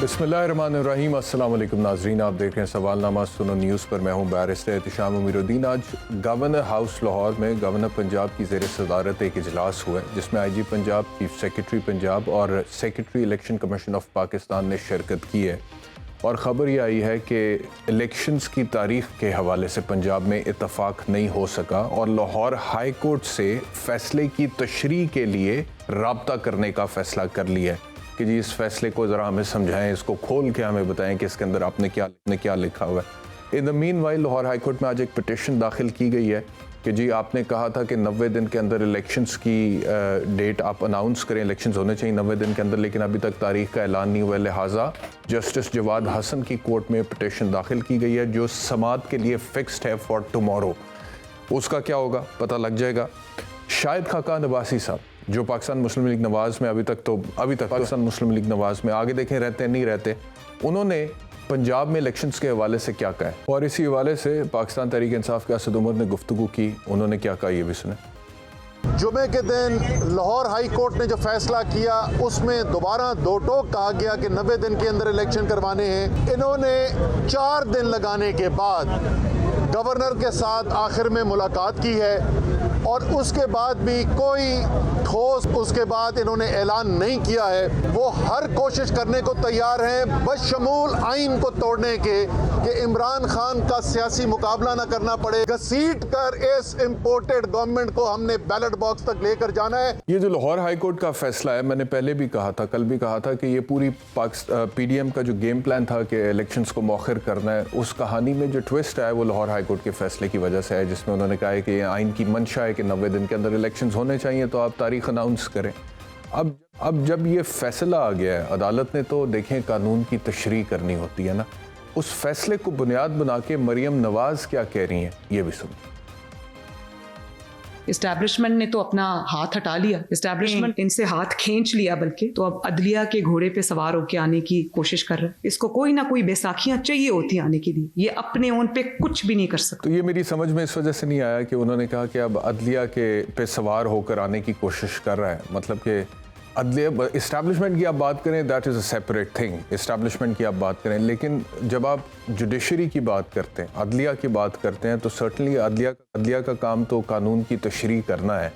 बिस्मिल्लाहिर्रहमानिर्रहीम। अस्सलाम वालेकुम नाज़रीन, आप देख रहे हैं सवालनामा सुनो न्यूज़ पर। मैं हूं बैरिस्टर एहतिशाम अमीरुद्दीन। आज गवर्नर हाउस लाहौर में गवर्नर पंजाब की ज़ेर सदारत एक इजलास हुआ है जिसमें IG Punjab, chief secretary Punjab और secretary election commission of Pakistan ने शिरकत की है। और ख़बर यह आई है कि इलेक्शंस की तारीख़ के हवाले से पंजाब में इत्तफ़ाक़ नहीं हो सका और लाहौर हाई कोर्ट से फ़ैसले की तशरीह के लिए राब्ता करने का फ़ैसला कर लिया है कि जी इस फैसले को ज़रा हमें समझाएं, इसको खोल के हमें बताएं कि इसके अंदर आपने क्या लिखा हुआ है। In the mean while Lahore high court में आज एक पिटिशन दाखिल की गई है कि जी आपने कहा था कि 90 दिन के अंदर इलेक्शंस की डेट आप अनाउंस करें, इलेक्शंस होने चाहिए 90 दिन के अंदर, लेकिन अभी तक तारीख का ऐलान नहीं हुआ। लिहाजा जस्टिस जवाद हसन की कोर्ट में पिटिशन दाखिल की गई है जो समात के लिए फिक्स्ड है फॉर टुमारो। उसका क्या होगा पता लग जाएगा। शाहिद खाकान अब्बासी साहब जो पाकिस्तान मुस्लिम लीग नवाज़ में अभी तक पाकिस्तान मुस्लिम लीग नवाज़ में आगे देखें रहते नहीं रहते, उन्होंने पंजाब में इलेक्शंस के हवाले से क्या कहा है और इसी हवाले से पाकिस्तान तहरीक इंसाफ के असद उमर ने गुफ्तगू की। उन्होंने क्या कहा ये भी सुने। जुमे के दिन लाहौर हाई कोर्ट ने जो फैसला किया उसमें दोबारा दो टोक कहा गया कि 90 दिन के अंदर इलेक्शन करवाने हैं। इन्होंने 4 दिन लगाने के बाद गवर्नर के साथ आखिर में मुलाकात की है और उसके बाद भी कोई ठोस उसके बाद इन्होंने ऐलान नहीं किया है। वो हर कोशिश करने को तैयार हैं बशमूल आइन को तोड़ने के कि इमरान खान का सियासी मुकाबला ना करना पड़े। घसीट कर इस इम्पोर्टेड गवर्नमेंट को हमने बैलेट बॉक्स तक लेकर जाना है। ये जो लाहौर हाई कोर्ट का फैसला है, मैंने पहले भी कहा था, कल भी कहा था कि ये पूरी PDM का जो गेम प्लान था कि इलेक्शंस को मौखर करना है, उस कहानी में जो ट्विस्ट है वो लाहौर हाई कोर्ट के फैसले की वजह से है जिसमें उन्होंने कहा है कि आइन की मंशा है कि 90 दिन के अंदर इलेक्शंस होने चाहिए तो आप तारीख अनाउंस करें। अब जब ये फैसला आ गया है, अदालत ने तो देखें कानून की तशरीह करनी होती है ना, उस फैसले को बुनियाद बना के मरियम नवाज क्या कह रही हैं ये भी सुनो। इस्टेब्लिशमेंट ने तो अपना हाथ हटा लिया, इस्टेब्लिशमेंट इनसे हाथ खींच लिया, बल्कि तो अब अदलिया के घोड़े पे सवार होकर आने की कोशिश कर रहा है। इसको कोई ना कोई बैसाखियां चाहिए होती आने के लिए, ये अपने ओन पे कुछ भी नहीं कर सकता। तो ये मेरी समझ में इस वजह से नहीं आया कि उन्होंने कहा कि अब अदलिया के पे सवार होकर आने की कोशिश कर रहा है, मतलब कि अदलिया इस्टेब्लिशमेंट की आप बात करें that is a separate thing, establishment की आप बात करें, लेकिन जब आप जुडिशरी की बात करते हैं, अदलिया की बात करते हैं, तो सर्टनली अदलिया का काम तो कानून की तशरीह करना है।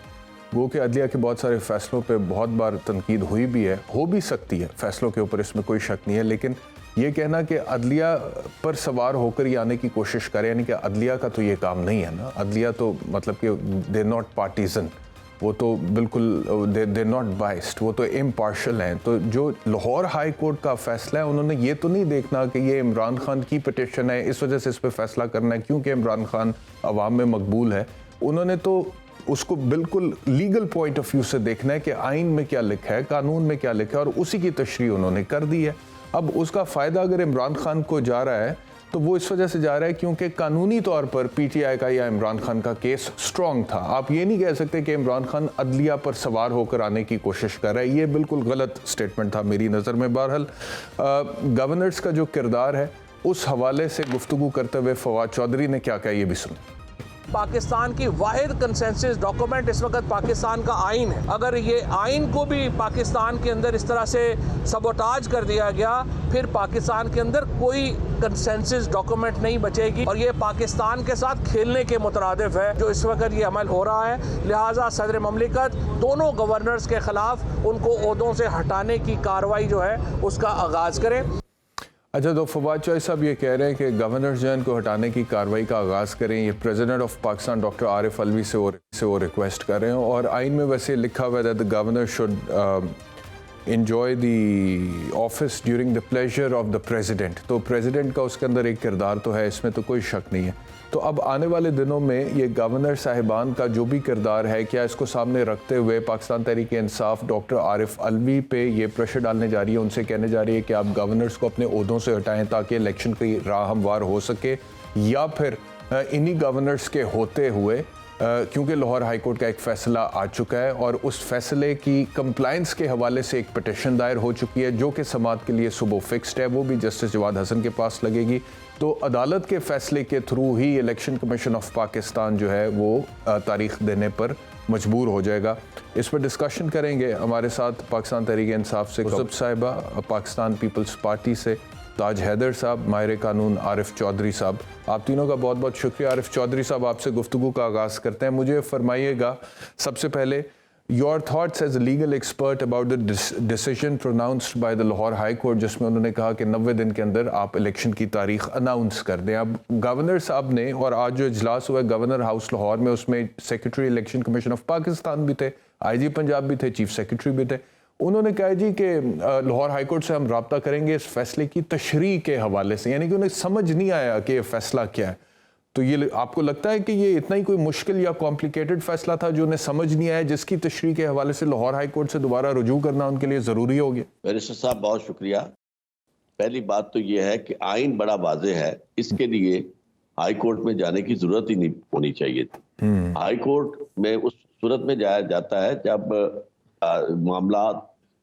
वो कि अदलिया के बहुत सारे फ़ैसलों पे बहुत बार तनकीद हुई भी है, हो भी सकती है फ़ैसलों के ऊपर, इसमें कोई शक नहीं है, लेकिन ये कहना कि अदलिया पर सवार होकर ही आने की कोशिश करें, यानी कि अदलिया का तो ये काम नहीं है ना। अदलिया तो मतलब कि दे नॉट पार्टीजन, वो तो बिल्कुल दे नॉट बाइस्ड, वो तो इम्पार्शल हैं। तो जो लाहौर हाई कोर्ट का फैसला है, उन्होंने ये तो नहीं देखना कि ये इमरान खान की पिटिशन है इस वजह से इस पर फैसला करना है क्योंकि इमरान खान अवाम में मकबूल है। उन्होंने तो उसको बिल्कुल लीगल पॉइंट ऑफ व्यू से देखना है कि आइन में क्या लिखा है, कानून में क्या लिखा है, और उसी की तशरीह उन्होंने कर दी है। अब उसका फ़ायदा अगर इमरान खान को जा रहा है तो वो इस वजह से जा रहा है क्योंकि कानूनी तौर पर PTI का या इमरान खान का केस स्ट्रॉन्ग था। आप ये नहीं कह सकते कि इमरान खान अदलिया पर सवार होकर आने की कोशिश कर रहा है, ये बिल्कुल गलत स्टेटमेंट था मेरी नज़र में। बहरहाल गवर्नर्स का जो किरदार है उस हवाले से गुफ्तगू करते हुए फवाद चौधरी ने क्या कहा ये भी सुनो। पाकिस्तान की वाहिद कंसेंसस डॉक्यूमेंट इस वक्त पाकिस्तान का आइन है। अगर ये आइन को भी पाकिस्तान के अंदर इस तरह से सबोटाज कर दिया गया, फिर पाकिस्तान के अंदर कोई कंसेंसस डॉक्यूमेंट नहीं बचेगी और ये पाकिस्तान के साथ खेलने के मुतरादिफ है जो इस वक्त ये अमल हो रहा है। लिहाजा सदर ममलिकत दोनों गवर्नर्स के खिलाफ उनको ओहदों से हटाने की कार्रवाई जो है उसका आगाज़ करें। अच्छा, तो फवाद चौधरी साहब ये कह रहे हैं कि गवर्नर जनरल को हटाने की कार्रवाई का आगाज़ करें, ये president of Pakistan doctor Arif Alvi से वो रिक्वेस्ट कर रहे हैं। और आइन में वैसे लिखा हुआ है the governor should enjoy the office during the pleasure of the president। तो प्रेसिडेंट का उसके अंदर एक किरदार तो है, इसमें तो कोई शक नहीं है। तो अब आने वाले दिनों में ये गवर्नर साहिबान का जो भी किरदार है, क्या इसको सामने रखते हुए पाकिस्तान तहरीक इंसाफ डॉक्टर आरिफ अलवी पे ये प्रेशर डालने जा रही है, उनसे कहने जा रही है कि आप गवर्नर्स को अपने ओहदों से हटाएं ताकि इलेक्शन की राह हमवार हो सके, या फिर इन्हीं गवर्नर्स के होते हुए क्योंकि लाहौर हाई कोर्ट का एक फ़ैसला आ चुका है और उस फैसले की कंप्लाइंस के हवाले से एक पिटिशन दायर हो चुकी है जो कि समात के लिए सुबह फिक्स्ड है, वो भी जस्टिस जवाद हसन के पास लगेगी। तो अदालत के फ़ैसले के through he election commission of Pakistan जो है वो तारीख देने पर मजबूर हो जाएगा। इस पर डिस्कशन करेंगे। हमारे साथ पाकिस्तान तहरीक-ए-इंसाफ से गुरजब साहिबा, पाकिस्तान पीपल्स पार्टी से ताज हैदर साहब, माहिर कानून आरिफ चौधरी साहब। आप तीनों का बहुत बहुत शुक्रिया। आरिफ चौधरी साहब, आपसे गुफ्तगू का आगाज़ करते हैं। मुझे फरमाइएगा सबसे पहले, your thoughts as a legal expert about the decision pronounced by the Lahore high court, जिसमें उन्होंने कहा कि 90 दिन के अंदर आप इलेक्शन की तारीख अनाउंस कर दें। अब गवर्नर साहब ने, और आज जो इजलास हुआ है गवर्नर हाउस लाहौर में, उसमें secretary election commission of Pakistan भी थे, IG पंजाब भी थे, चीफ सेक्रेटरी भी थे। उन्होंने कहा जी कि लाहौर हाई कोर्ट से हम रब्ता करेंगे इस फैसले की तशरीह के हवाले से, यानी कि उन्हें समझ नहीं आया कि ये फैसला क्या है। तो ये आपको लगता है कि ये इतना ही कोई मुश्किल या कॉम्प्लिकेटेड फैसला था जो उन्हें समझ नहीं आया, जिसकी तशरीह के हवाले से लाहौर हाई कोर्ट से दोबारा रुजू करना उनके लिए ज़रूरी हो गया? बैरिस्टर साहब बहुत शुक्रिया। पहली बात तो ये है कि आइन बड़ा वाज़ेह है, इसके लिए हाई कोर्ट में जाने की जरूरत ही नहीं होनी चाहिए थी। हाई कोर्ट में उस सूरत में जाया जाता है जब मामला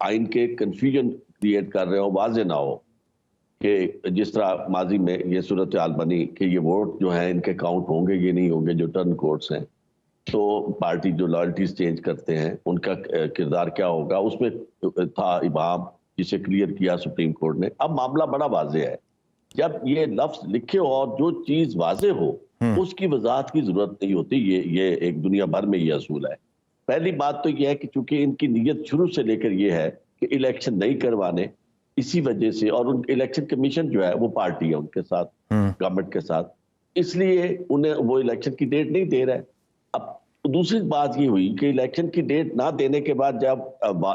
आइन के कंफ्यूजन क्रिएट कर रहे हो, वाज़ेह ना हो, कि जिस तरह माजी में ये सूरत हाल बनी कि ये वोट जो है इनके काउंट होंगे ये नहीं होंगे, जो टर्न कोर्ट्स हैं, तो पार्टी जो लॉयल्टीज चेंज करते हैं उनका किरदार क्या होगा, उसमें था इबाम, जिसे क्लियर किया सुप्रीम कोर्ट ने। अब मामला बड़ा वाज़ेह है। जब ये लफ्ज लिखे हो और जो चीज वाज़ेह हो उसकी वजाहत की जरूरत नहीं होती। ये एक दुनिया भर में ये असूल है। पहली बात तो ये है कि चूंकि इनकी नीयत शुरू से लेकर ये है कि इलेक्शन नहीं करवाने, इसी वजह से, और उन इलेक्शन कमीशन जो है वो पार्टी है उनके साथ, गवर्नमेंट के साथ, इसलिए उन्हें वो इलेक्शन की डेट नहीं दे रहा है। अब दूसरी बात ये हुई कि इलेक्शन की डेट ना देने के बाद जब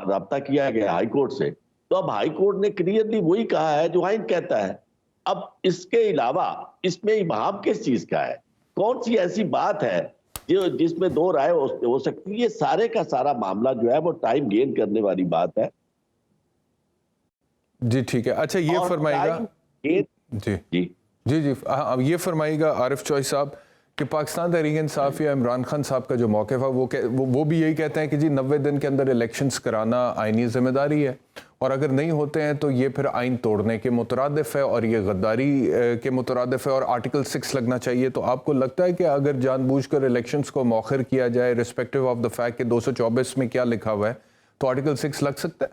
राब्ता किया गया हाई कोर्ट से, तो अब हाई कोर्ट ने क्लियरली वही कहा है जो आइन कहता है। अब इसके अलावा इसमें इबाम किस चीज का है, कौन सी ऐसी बात है जो जिसमें दो राय हो सकती है? ये सारे का सारा मामला जो है वो टाइम गेन करने वाली बात है। जी ठीक है। अच्छा ये फरमाइएगा जी जी जी जी अब ये फरमाइएगा आरिफ चौधरी साहब कि पाकिस्तान तहरीक इंसाफ या इमरान खान साहब का जो मौक़िफ़ है वो भी यही कहते हैं कि जी 90 दिन के अंदर इलेक्शंस कराना आइनी ज़िम्मेदारी है, और अगर नहीं होते हैं तो ये फिर आइन तोड़ने के मुतरादिफ है और ये गद्दारी के मुतरादिफ है और आर्टिकल 6 लगना चाहिए। तो आपको लगता है कि अगर जानबूझकर इलेक्शंस को मौखर किया जाए रिस्पेक्टिव ऑफ द फैक्ट कि 224 में क्या लिखा हुआ है, तो आर्टिकल 6 लग सकता है?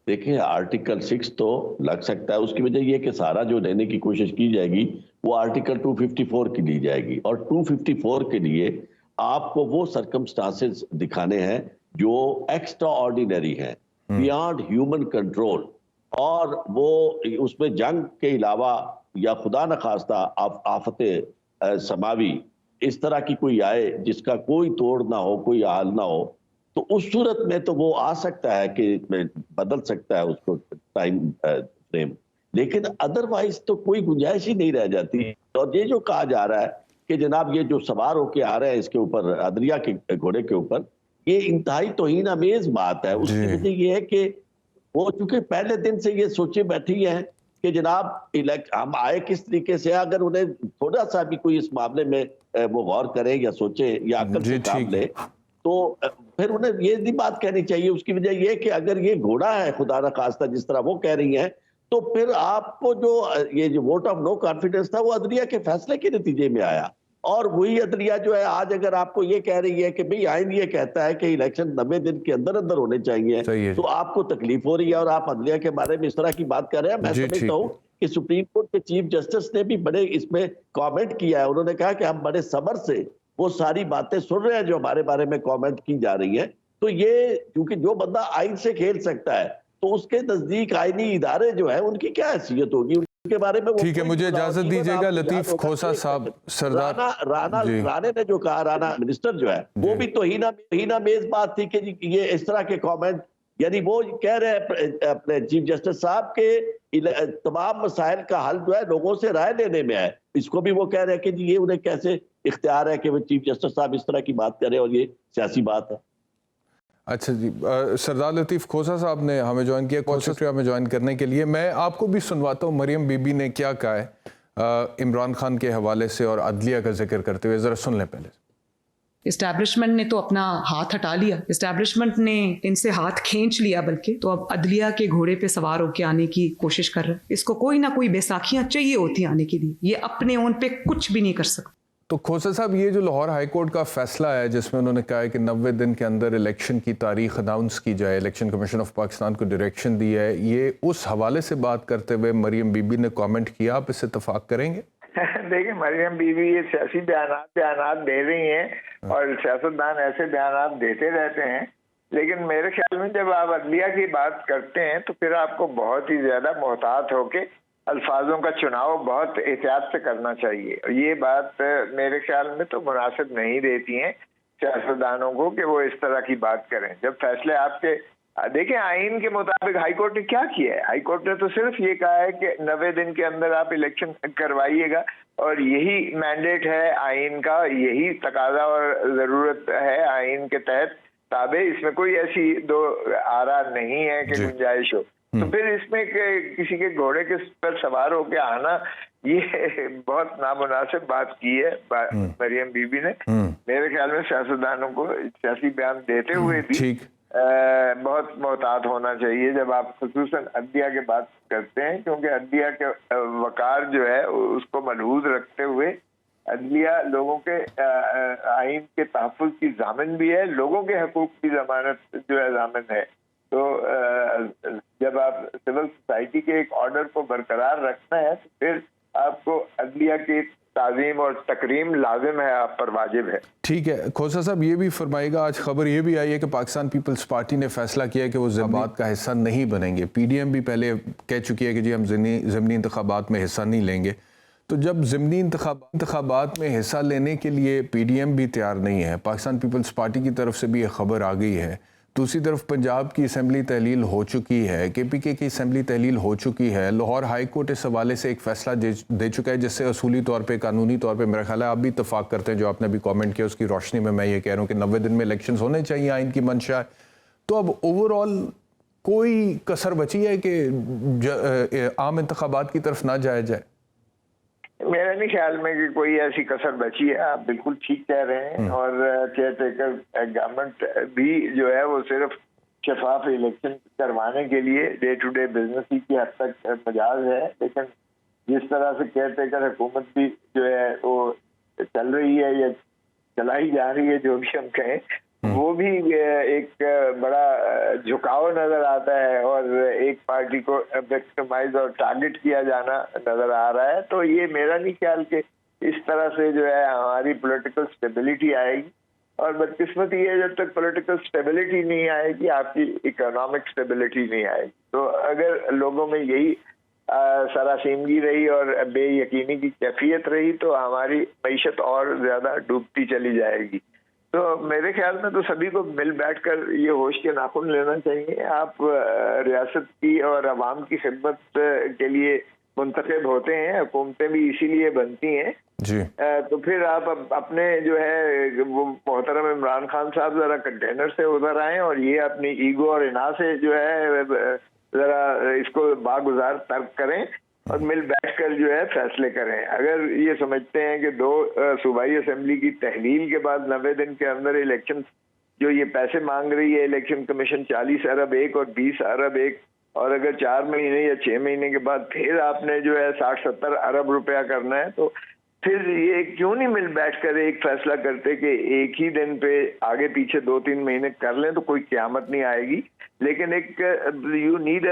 देखिए, आर्टिकल 6 तो लग सकता है। उसकी वजह यह कि सारा जो लेने की कोशिश की जाएगी वो आर्टिकल 254 की ली जाएगी, और 254 के लिए आपको वो सर्कमस्टांसेस दिखाने हैं जो एक्स्ट्रा ऑर्डिनरी हैं, बियॉन्ड ह्यूमन कंट्रोल, और वो उसमें जंग के अलावा या खुदा न खास्ता आफत समावी इस तरह की कोई आए जिसका कोई तोड़ ना हो, कोई हाल ना हो, तो उस सूरत में तो वो आ सकता है कि बदल सकता है उसको टाइम फ्रेम, लेकिन अदरवाइज तो कोई गुंजाइश ही नहीं रह जाती। और ये जो कहा जा रहा है कि जनाब ये जो सवार होके आ रहे हैं इसके ऊपर, अदलिया के घोड़े के ऊपर, ये इंतहाई तौहीन अमेज बात है। उसकी वजह ये है कि वो चूंकि पहले दिन से ये सोचे बैठी है कि जनाब हम आए किस तरीके से। अगर उन्हें थोड़ा सा भी कोई इस मामले में वो गौर करे या सोचे या अकल से काम ले, तो फिर उन्हें ये नहीं बात कहनी चाहिए। उसकी वजह यह कि अगर ये घोड़ा है खुदा न खास्ता जिस तरह वो कह रही हैं, तो फिर आपको जो ये जो वोट ऑफ नो कॉन्फिडेंस था वो अदलिया के फैसले के नतीजे में आया, और वही अदलिया जो है आज अगर आपको ये कह रही है कि भाई आइन ये कहता है कि इलेक्शन 90 दिन के अंदर अंदर होने चाहिए, तो आपको तकलीफ हो रही है और आप अदलिया के बारे में इस तरह की बात कर रहे हैं। मैं समझता हूँ कि सुप्रीम कोर्ट के चीफ जस्टिस ने भी बड़े इसमें कॉमेंट किया है। उन्होंने कहा कि हम बड़े सब्र से वो सारी बातें सुन रहे हैं जो हमारे बारे में कमेंट की जा रही है। तो ये क्योंकि जो बंदा आइन से खेल सकता है तो उसके नजदीक आईनी इदारे जो है उनकी क्या हैसियत होगी, उनके बारे में। ठीक है, मुझे इजाजत दीजिएगा लतीफ खोसा साहब। सरदार राणे ने जो कहा, राणा मिनिस्टर जो है, वो भी तो हीना मेज बात थी कि ये इस तरह के कमेंट, यानी वो कह रहे हैं अपने चीफ जस्टिस साहब के तमाम मसाइल का हल जो है लोगों से राय लेने में है। इसको भी वो कह रहे हैं कि जी ये उन्हें कैसे इख्तियार है कि वो चीफ जस्टिस साहब इस तरह की बात करें और ये सियासी बात है। अच्छा जी, सरदार लतीफ खोसा साहब ने हमें ज्वाइन किया, बहुत शुक्रिया हमें ज्वाइन करने के लिए। मैं आपको भी सुनवाता हूँ मरियम बीबी ने क्या कहा है इमरान खान के हवाले से और अदलिया का जिक्र करते हुए, ज़रा सुन लें पहले। इस्टेब्लिशमेंट ने तो अपना हाथ हटा लिया, इस्टेब्लिशमेंट ने इनसे हाथ खींच लिया, बल्कि तो अब अदलिया के घोड़े पे सवार होकर आने की कोशिश कर रहा है। इसको कोई ना कोई बैसाखियां चाहिए होती आने के लिए, ये अपने ओन पे कुछ भी नहीं कर सकता। तो खोसा साहब, ये जो लाहौर हाई कोर्ट का फैसला है जिसमें उन्होंने कहा है कि 90 दिन के अंदर इलेक्शन की तारीख अनाउंस की जाए, इलेक्शन कमीशन ऑफ पाकिस्तान को डायरेक्शन दी है, ये उस हवाले से बात करते हुए मरियम बीबी ने कमेंट किया, आप इससे इत्तेफाक करेंगे? देखिए, मरियम बीबी ये सियासी बयान दे रही हैं और सियासतदान ऐसे बयान देते रहते हैं, लेकिन मेरे ख्याल में जब आप अदलिया की बात करते हैं तो फिर आपको बहुत ही ज्यादा मोहतात होके अल्फाजों का चुनाव बहुत एहतियात से करना चाहिए। ये बात मेरे ख्याल में तो मुनासिब नहीं देती हैं सियासतदानों को कि वो इस तरह की बात करें। जब फैसले आपके देखिए, आइन के मुताबिक हाई कोर्ट ने क्या किया है? हाई कोर्ट ने तो सिर्फ ये कहा है कि 90 दिन के अंदर आप इलेक्शन करवाइएगा और यही मैंडेट है आइन का, यही तकाजा और जरूरत है आइन के तहत ताबे। इसमें कोई ऐसी दो आरा नहीं है कि गुंजाइश हो। तो फिर इसमें किसी के घोड़े के पर सवार होके आना, ये बहुत नामुनासिब बात की है मरियम बीबी ने। मेरे ख्याल में सियासतदानों को सियासी बयान देते हुए भी बहुत मोहतात होना चाहिए जब आप खुसूसन अदलिया की बात करते हैं, क्योंकि अदलिया के वकार जो है उसको मलहूज रखते हुए अदलिया लोगों के आइन के तहफ़्फ़ुज़ की ज़ामिन भी है, लोगों के हकूक़ की ज़मानत जो है ज़ामिन है। तो जब आप सिविल सोसाइटी के एक ऑर्डर को बरकरार रखना है तो फिर आपको अदलिया की ताज़ीम और तकरीम लाजिम है, आप पर वाजिब है। ठीक है खोसा साहब, ये भी फरमाइएगा, आज खबर ये भी आई है कि पाकिस्तान पीपल्स पार्टी ने फैसला किया कि वो ज़मात का हिस्सा नहीं बनेंगे। PDM भी पहले कह चुकी है कि जी हम ज़िमनी इंतखाबात में हिस्सा नहीं लेंगे। तो जब ज़िमनी इंतखाबात में हिस्सा लेने के लिए PDM भी तैयार नहीं है, पाकिस्तान पीपल्स पार्टी की तरफ से भी ये खबर आ गई है, दूसरी तरफ पंजाब की असम्बली तहलील हो चुकी है, KPK की असम्बली तहलील हो चुकी है, लाहौर हाई कोर्ट इस हवाले से एक फ़ैसला दे चुका है जिससे असूली तौर पे, कानूनी तौर पे मेरा ख्याल है आप भी इत्तफाक करते हैं, जो आपने भी कमेंट किया उसकी रोशनी में मैं ये कह रहा हूँ कि 90 दिन में इलेक्शंस होने चाहिए, आइन की मंशा है। तो अब ओवरऑल कोई कसर बची है कि आम इंतखाबात की तरफ ना जाया जाए? मेरा नहीं ख्याल में कि कोई ऐसी कसर बची है। आप बिल्कुल ठीक कह रहे हैं और केयरटेकर गवर्नमेंट भी जो है वो सिर्फ शफाफ इलेक्शन करवाने के लिए डे टू डे बिजनेस ही की हद तक मजाज है, लेकिन जिस तरह से केयरटेकर हुकूमत भी जो है वो चल रही है या चलाई जा रही है, जो भी हम कहें, वो भी एक बड़ा झुकाव नजर आता है और एक पार्टी को विक्टिमाइज और टारगेट किया जाना नजर आ रहा है। तो ये मेरा नहीं ख्याल कि इस तरह से जो है हमारी पॉलिटिकल स्टेबिलिटी आएगी, और बदकिस्मती है जब तक पॉलिटिकल स्टेबिलिटी नहीं आएगी आपकी इकोनॉमिक स्टेबिलिटी नहीं आएगी। तो अगर लोगों में यही सरासीमगी रही और बेयकीनी की कैफियत रही तो हमारी मईशत और ज्यादा डूबती चली जाएगी। तो मेरे ख्याल में तो सभी को मिल बैठकर ये होश के नाखून लेना चाहिए। आप रियासत की और अवाम की खिदमत के लिए मुंतखब होते हैं, हुकूमतें भी इसीलिए बनती हैं जी। तो फिर आप अपने जो है वो मोहतरम इमरान खान साहब जरा कंटेनर से उधर आए और ये अपनी ईगो और इना से जो है जरा इसको बागुजार तर्क करें और मिल बैठकर जो है फैसले करें। अगर ये समझते हैं कि दो सूबाई असेंबली की तहलील के बाद 90 दिन के अंदर इलेक्शन जो ये पैसे मांग रही है इलेक्शन कमीशन 40 अरब एक और 20 अरब एक, और अगर 4 महीने या 6 महीने के बाद फिर आपने जो है 60-70 अरब रुपया करना है, तो फिर ये क्यों नहीं मिल बैठकर एक फैसला करते कि एक ही दिन पे आगे पीछे 2-3 महीने कर लें तो कोई क़यामत नहीं आएगी। लेकिन एक यू नीड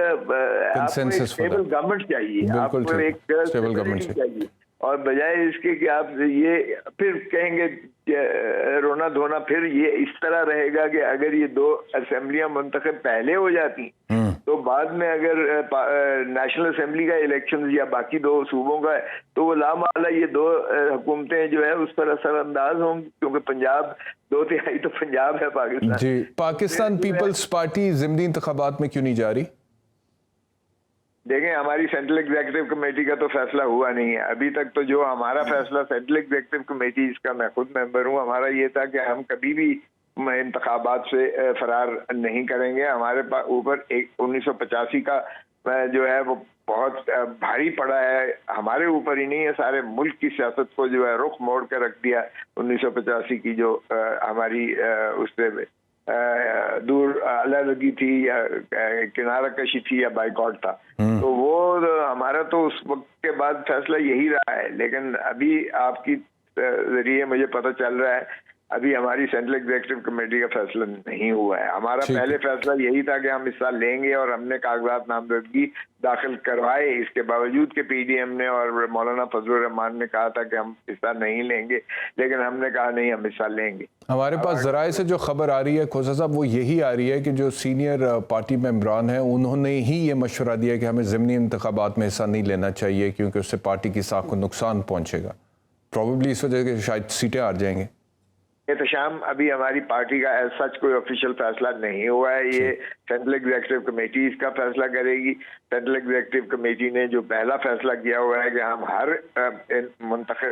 स्टेबल गवर्नमेंट चाहिए, आपको एक स्टेबल गवर्नमेंट चाहिए, और बजाय इसके कि आप ये फिर कहेंगे रोना धोना, फिर ये इस तरह रहेगा कि अगर ये दो असेंबलियां मुंतखब पहले हो जाती तो बाद में अगर नेशनल असेंबली का इलेक्शन या बाकी दो सूबों का है तो वो लामाला ये दो हुकूमतें जो है उस पर असरअंदाज होंगी, क्योंकि पंजाब 2/3 तो पंजाब है पाकिस्तान जी। पाकिस्तान पीपल्स पार्टी ज़िमनी इंतखाबात में क्यों नहीं जा रही? देखें, हमारी सेंट्रल एग्जीक्यूटिव कमेटी का तो फैसला हुआ नहीं है अभी तक। तो जो हमारा फैसला सेंट्रल एग्जीक्यूटिव कमेटी, इसका मैं खुद मेंबर हूँ, हमारा ये था कि हम कभी भी इंतखाबात से फरार नहीं करेंगे। हमारे ऊपर 1985 का जो है वो बहुत भारी पड़ा है, हमारे ऊपर ही नहीं है, सारे मुल्क की सियासत को जो है रुख मोड़ कर रख दिया 1985 की जो हमारी उससे दूर अलग थी या किनारा कशी थी या बाइकॉट था। तो वो हमारा तो उस वक्त के बाद फैसला यही रहा है। लेकिन अभी आपकी जरिए मुझे पता चल रहा है अभी हमारी सेंट्रल एग्जीक्यूटिव कमेटी का फैसला नहीं हुआ है। हमारा पहले फैसला यही था कि हम हिस्सा लेंगे और हमने कागजात नामजदगी दाखिल करवाए। इसके बावजूद के पीडीएम ने और मौलाना फजलुर रहमान ने कहा था कि हम हिस्सा नहीं लेंगे, लेकिन हमने कहा नहीं, हम हिस्सा लेंगे। हमारे पास जराए से जो खबर आ रही है खोसा साहब, वो यही आ रही है कि जो सीनियर पार्टी मेंबरान हैं उन्होंने ही ये मशवरा दिया कि हमें ज़िमनी इंतखाबात में हिस्सा नहीं लेना चाहिए क्योंकि उससे पार्टी की साख को नुकसान पहुंचेगा। प्रॉबेबली इस वजह से शायद सीटें हार जाएंगे। एहतशाम अभी हमारी पार्टी का एज सच कोई ऑफिशियल फैसला नहीं हुआ है। ये सेंट्रल एग्जीक्यूटिव कमेटी इसका फैसला करेगी। सेंट्रल एग्जीक्यूटिव कमेटी ने जो पहला फैसला किया हुआ है कि हम हर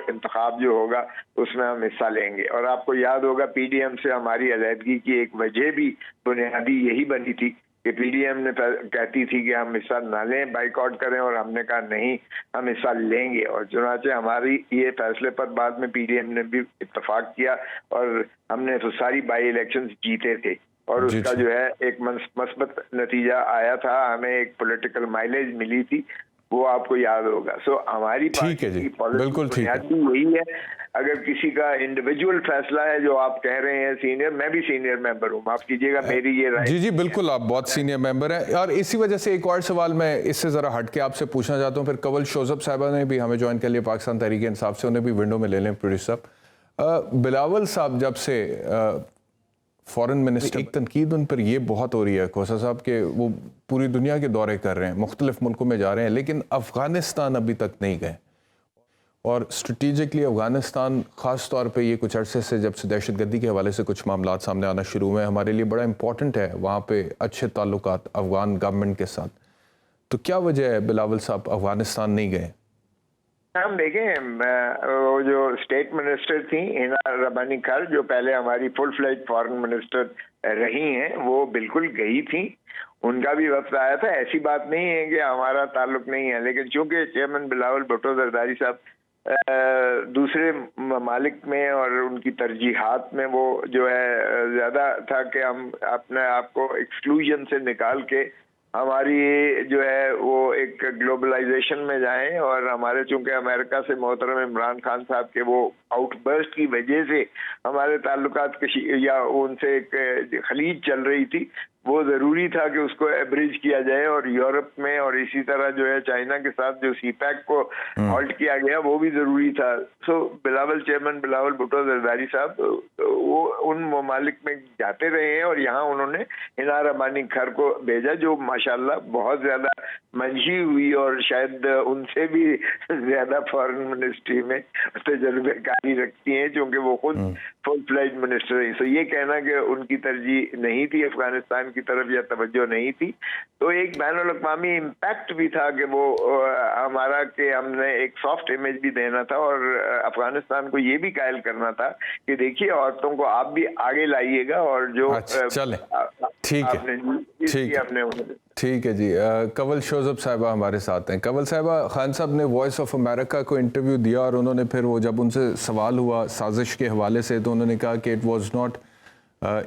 इंतखाब जो होगा उसमें हम हिस्सा लेंगे। और आपको याद होगा पीडीएम से हमारी अलहदगी की एक वजह भी बुनियादी यही बनी थी कि पीडीएम ने कहती थी कि हम हिस्सा ना लें, बाइकआउट करें, और हमने कहा नहीं, हम हिस्सा लेंगे। और चुनाचे हमारी ये फैसले पर बाद में पीडीएम ने भी इत्तेफाक किया और हमने तो सारी बाई इलेक्शंस जीते थे और उसका जो है एक मस्बत नतीजा आया था, हमें एक पॉलिटिकल माइलेज मिली थी, वो आपको याद होगा। हमारी पार्टी की पॉलिसी यही है। अगर किसी का इंडिविजुअल फैसला है जो आप कह रहे हैं सीनियर, मैं भी सीनियर मेंबर हूँ, माफ कीजिएगा मेरी ये राय। जी बिल्कुल, आप बहुत सीनियर मेंबर हैं। और इसी वजह से एक और सवाल मैं इससे ज़रा हट के आपसे पूछना चाहता हूँ, फिर कंवल शोजब साहबा ने भी हमें ज्वाइन कर लिया पाकिस्तान तहरीक इंसाफ से, उन्हें भी विंडो में ले लें प्रोड्यूसर साहब। बिलावल साहब जब से फॉरेन मिनिस्टर, एक तनकीद उन पर ये बहुत हो रही है खोसा साहब के वो पूरी दुनिया के दौरे कर रहे हैं, मुख्तलिफ मुल्कों में जा रहे हैं, लेकिन अफ़गानिस्तान अभी तक नहीं गए। और स्ट्रेटिजिकली अफ़गानिस्तान ख़ास तौर पे ये कुछ अरसे से जब से दहशतगर्दी के हवाले से कुछ मामला सामने आना शुरू हुए, हमारे लिए बड़ा इंपॉर्टेंट है वहाँ पे अच्छे ताल्लुकात अफ़गान गवर्नमेंट के साथ। तो क्या वजह है बिलावल साहब अफ़गानिस्तान नहीं गए? हम देखें, वो जो स्टेट मिनिस्टर थी हिना रबानी खान, जो पहले हमारी फुल फ्लेज फॉरेन मिनिस्टर रही हैं, वो बिल्कुल गई थी, उनका भी वक्त आया था। ऐसी बात नहीं है कि हमारा ताल्लुक नहीं है, लेकिन चूंकि चेयरमैन बिलावल भुट्टो जरदारी साहब दूसरे ममालिक में और उनकी तरजीहात में वो जो है ज़्यादा था कि हम अपने आप को एक्सक्लूजन से निकाल के हमारी जो है वो एक ग्लोबलाइजेशन में जाएं। और हमारे चूंकि अमेरिका से मोहतरम इमरान खान साहब के वो आउटबर्स्ट की वजह से हमारे ताल्लुकात या उनसे एक खलीज चल रही थी, वो ज़रूरी था कि उसको एब्रिज किया जाए। और यूरोप में और इसी तरह जो है चाइना के साथ जो सीपैक को हॉल्ट किया गया वो भी ज़रूरी था। चेयरमैन बिलावल भुट्टो जरदारी साहब वो उन ममालिक में जाते रहे हैं और यहाँ उन्होंने हिना रबानी खान को भेजा, जो माशाल्लाह बहुत ज़्यादा मंशी हुई और शायद उनसे भी ज़्यादा फॉरेन मिनिस्ट्री में तजुर्बेकारी रखती हैं, क्योंकि वो खुद फुल फ्लेज मिनिस्टर है। तो ये कहना कि उनकी तरजीह नहीं थी अफगानिस्तान की तरफ या तवज्जो नहीं थी, तो एक बैनुल अक़वामी इम्पैक्ट भी था कि वो हमारा के हमने एक सॉफ्ट इमेज भी देना था और अफगानिस्तान को ये भी कायल करना था कि देखिए औरतों को आप भी आगे लाइएगा। और जो चले ठीक है जी। कंवल शोजब साहिबा हमारे साथ हैं। कंवल साहिबा, खान साहब ने वॉइस ऑफ अमेरिका को इंटरव्यू दिया और उन्होंने फिर वो जब उनसे सवाल हुआ साजिश के हवाले से तो उन्होंने कहा कि it was not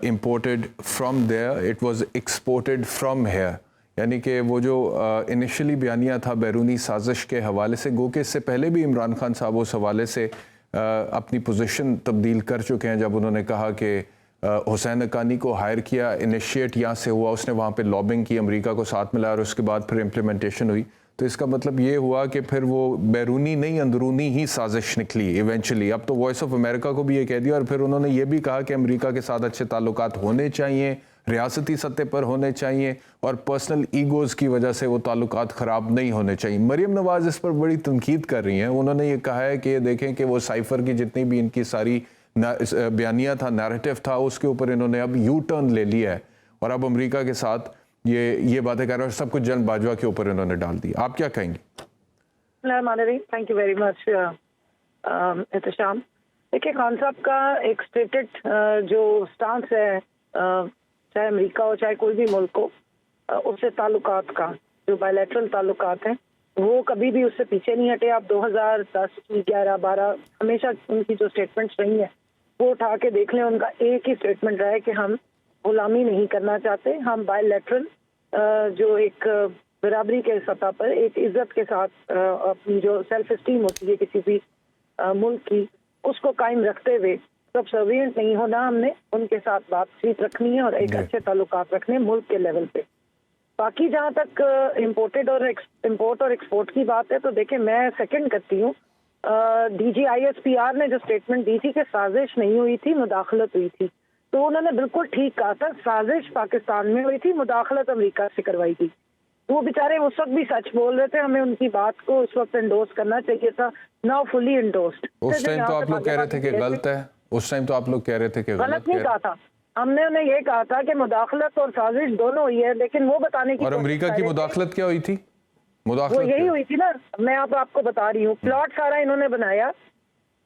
imported from there, it was exported from here. यानी कि वो जो इनिशियली बयानिया था बैरूनी साजिश के हवाले से, गो के इससे पहले भी इमरान खान साहब उस हवाले से अपनी पोजीशन तब्दील कर चुके हैं जब उन्होंने कहा कि हुसैन हक्कानी को हायर किया, इनिशिएट यहाँ से हुआ, उसने वहाँ पे लॉबिंग की, अमेरिका को साथ मिलाया और उसके बाद फिर इम्प्लीमेंटेशन हुई। तो इसका मतलब ये हुआ कि फिर वो बैरूनी नहीं अंदरूनी ही साजिश निकली इवेंचुअली। अब तो वॉइस ऑफ अमेरिका को भी ये कह दिया और फिर उन्होंने ये भी कहा कि अमेरिका के साथ अच्छे ताल्लुकात होने चाहिए, रियासती सतह पर होने चाहिए और पर्सनल ईगोज़ की वजह से वो ताल्लुकात ख़राब नहीं होने चाहिए। मरियम नवाज़ इस पर बड़ी तनकीद कर रही हैं। उन्होंने ये कहा है कि देखें कि वो साइफ़र की जितनी भी इनकी सारी बयानिया था, नैरेटिव था, उसके ऊपर इन्होंने अब यू टर्न ले लिया है और अब अमेरिका के साथ ये बातें कर रहे हैं और सब कुछ जन बाजवा के ऊपर इन्होंने डाल दी। आप क्या कहेंगे? Thank you very much Ehtesham. देखिए, खान साहब का एक स्टेटेड जो स्टांस है, चाहे अमेरिका हो चाहे कोई भी मुल्क हो, उससे ताल्लुकात का जो बायलैटरल ताल्लुकात हैं वो कभी भी उससे पीछे नहीं हटे। आप 2010 की 11-12 हमेशा उनकी जो स्टेटमेंट्स रही हैं वो उठा के देख लें, उनका एक ही स्टेटमेंट रहा है कि हम गुलामी नहीं करना चाहते, हम बायलैटरल जो एक बराबरी के सतह पर एक इज्जत के साथ अपनी जो सेल्फ इस्टीम होती है किसी भी मुल्क की, उसको कायम रखते हुए सबसर्विएंट नहीं होना, हमने उनके साथ बातचीत रखनी है और एक अच्छे ताल्लुकात रखने मुल्क के लेवल पे। बाकी जहाँ तक इम्पोर्ट और एक्सपोर्ट की बात है तो देखिए मैं सेकंड करती हूँ। DGISPR ने जो स्टेटमेंट दी थी कि साजिश नहीं हुई थी, मुदाखलत हुई थी, तो उन्होंने बिल्कुल ठीक कहा था। साजिश पाकिस्तान में हुई थी, मुदाखलत अमेरिका से करवाई थी। वो बेचारे उस वक्त भी सच बोल रहे थे, हमें उनकी बात को उस वक्त एंडोर्स करना चाहिए था। Now fully endorsed. उस टाइम तो आप लोग कह रहे थे कि गलत है, उस टाइम तो आप लोग कह रहे थे कि गलत नहीं कहा था, हमने उन्हें ये कहा था कि मुदाखलत और साजिश दोनों हुई है, लेकिन वो बताने की और अमेरिका की मुदाखलत क्या हुई थी? वो मुदाखलत यही हुई थी ना, मैं आपको बता रही हूँ। प्लॉट सारा इन्होंने बनाया,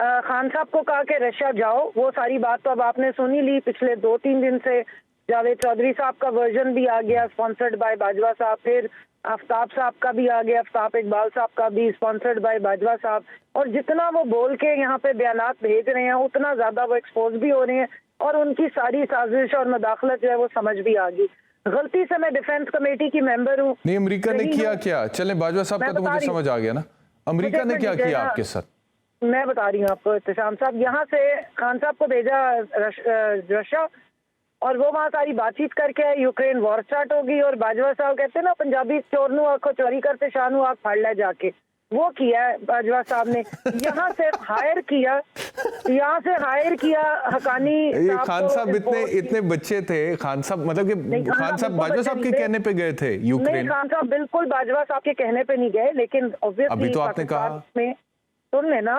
खान साहब को कहा कि रशिया जाओ, वो सारी बात तो अब आपने सुनी ली पिछले 2-3 दिन से। जावेद चौधरी साहब का वर्जन भी आ गया स्पॉन्सर्ड बाय बाजवा साहब, फिर आफ्ताब साहब का भी आ गया, आफ्ताब इकबाल साहब का भी स्पॉन्सर्ड बाय बाजवा साहब। और जितना वो बोल के यहाँ पे बयानात भेज रहे हैं उतना ज्यादा वो एक्सपोज भी हो रहे हैं और उनकी सारी साजिश और मुदाखलत जो है वो समझ भी आ गई। गलती से मैं डिफेंस कमेटी की मेंबर हूँ। नहीं, अमेरिका ने किया क्या? चले बाजवा साहब का तो मुझे समझ आ गया ना, अमेरिका ने क्या किया आपके साथ? मैं बता रही हूँ आपको इत्तेशाम साहब, यहाँ से खान साहब को भेजा रशिया और वो वहाँ सारी बातचीत करके यूक्रेन वॉर स्टार्ट होगी और बाजवा साहब कहते हैं ना पंजाबी चोरनू आंखों चोरी करते शानू आंख फाड़ ले जाके, वो किया है बाजवा साहब ने। यहाँ से हायर किया हकानी। ये खान साहब इतने बच्चे थे, खान साहब मतलब कि खान साहब बाजवा साहब के कहने पे गए थे यूक्रेन? नहीं, खान साहब बिल्कुल बाजवा साहब के कहने पे नहीं गए, लेकिन ऑब्वियसली अभी तो आपने कहा में सुन लेना,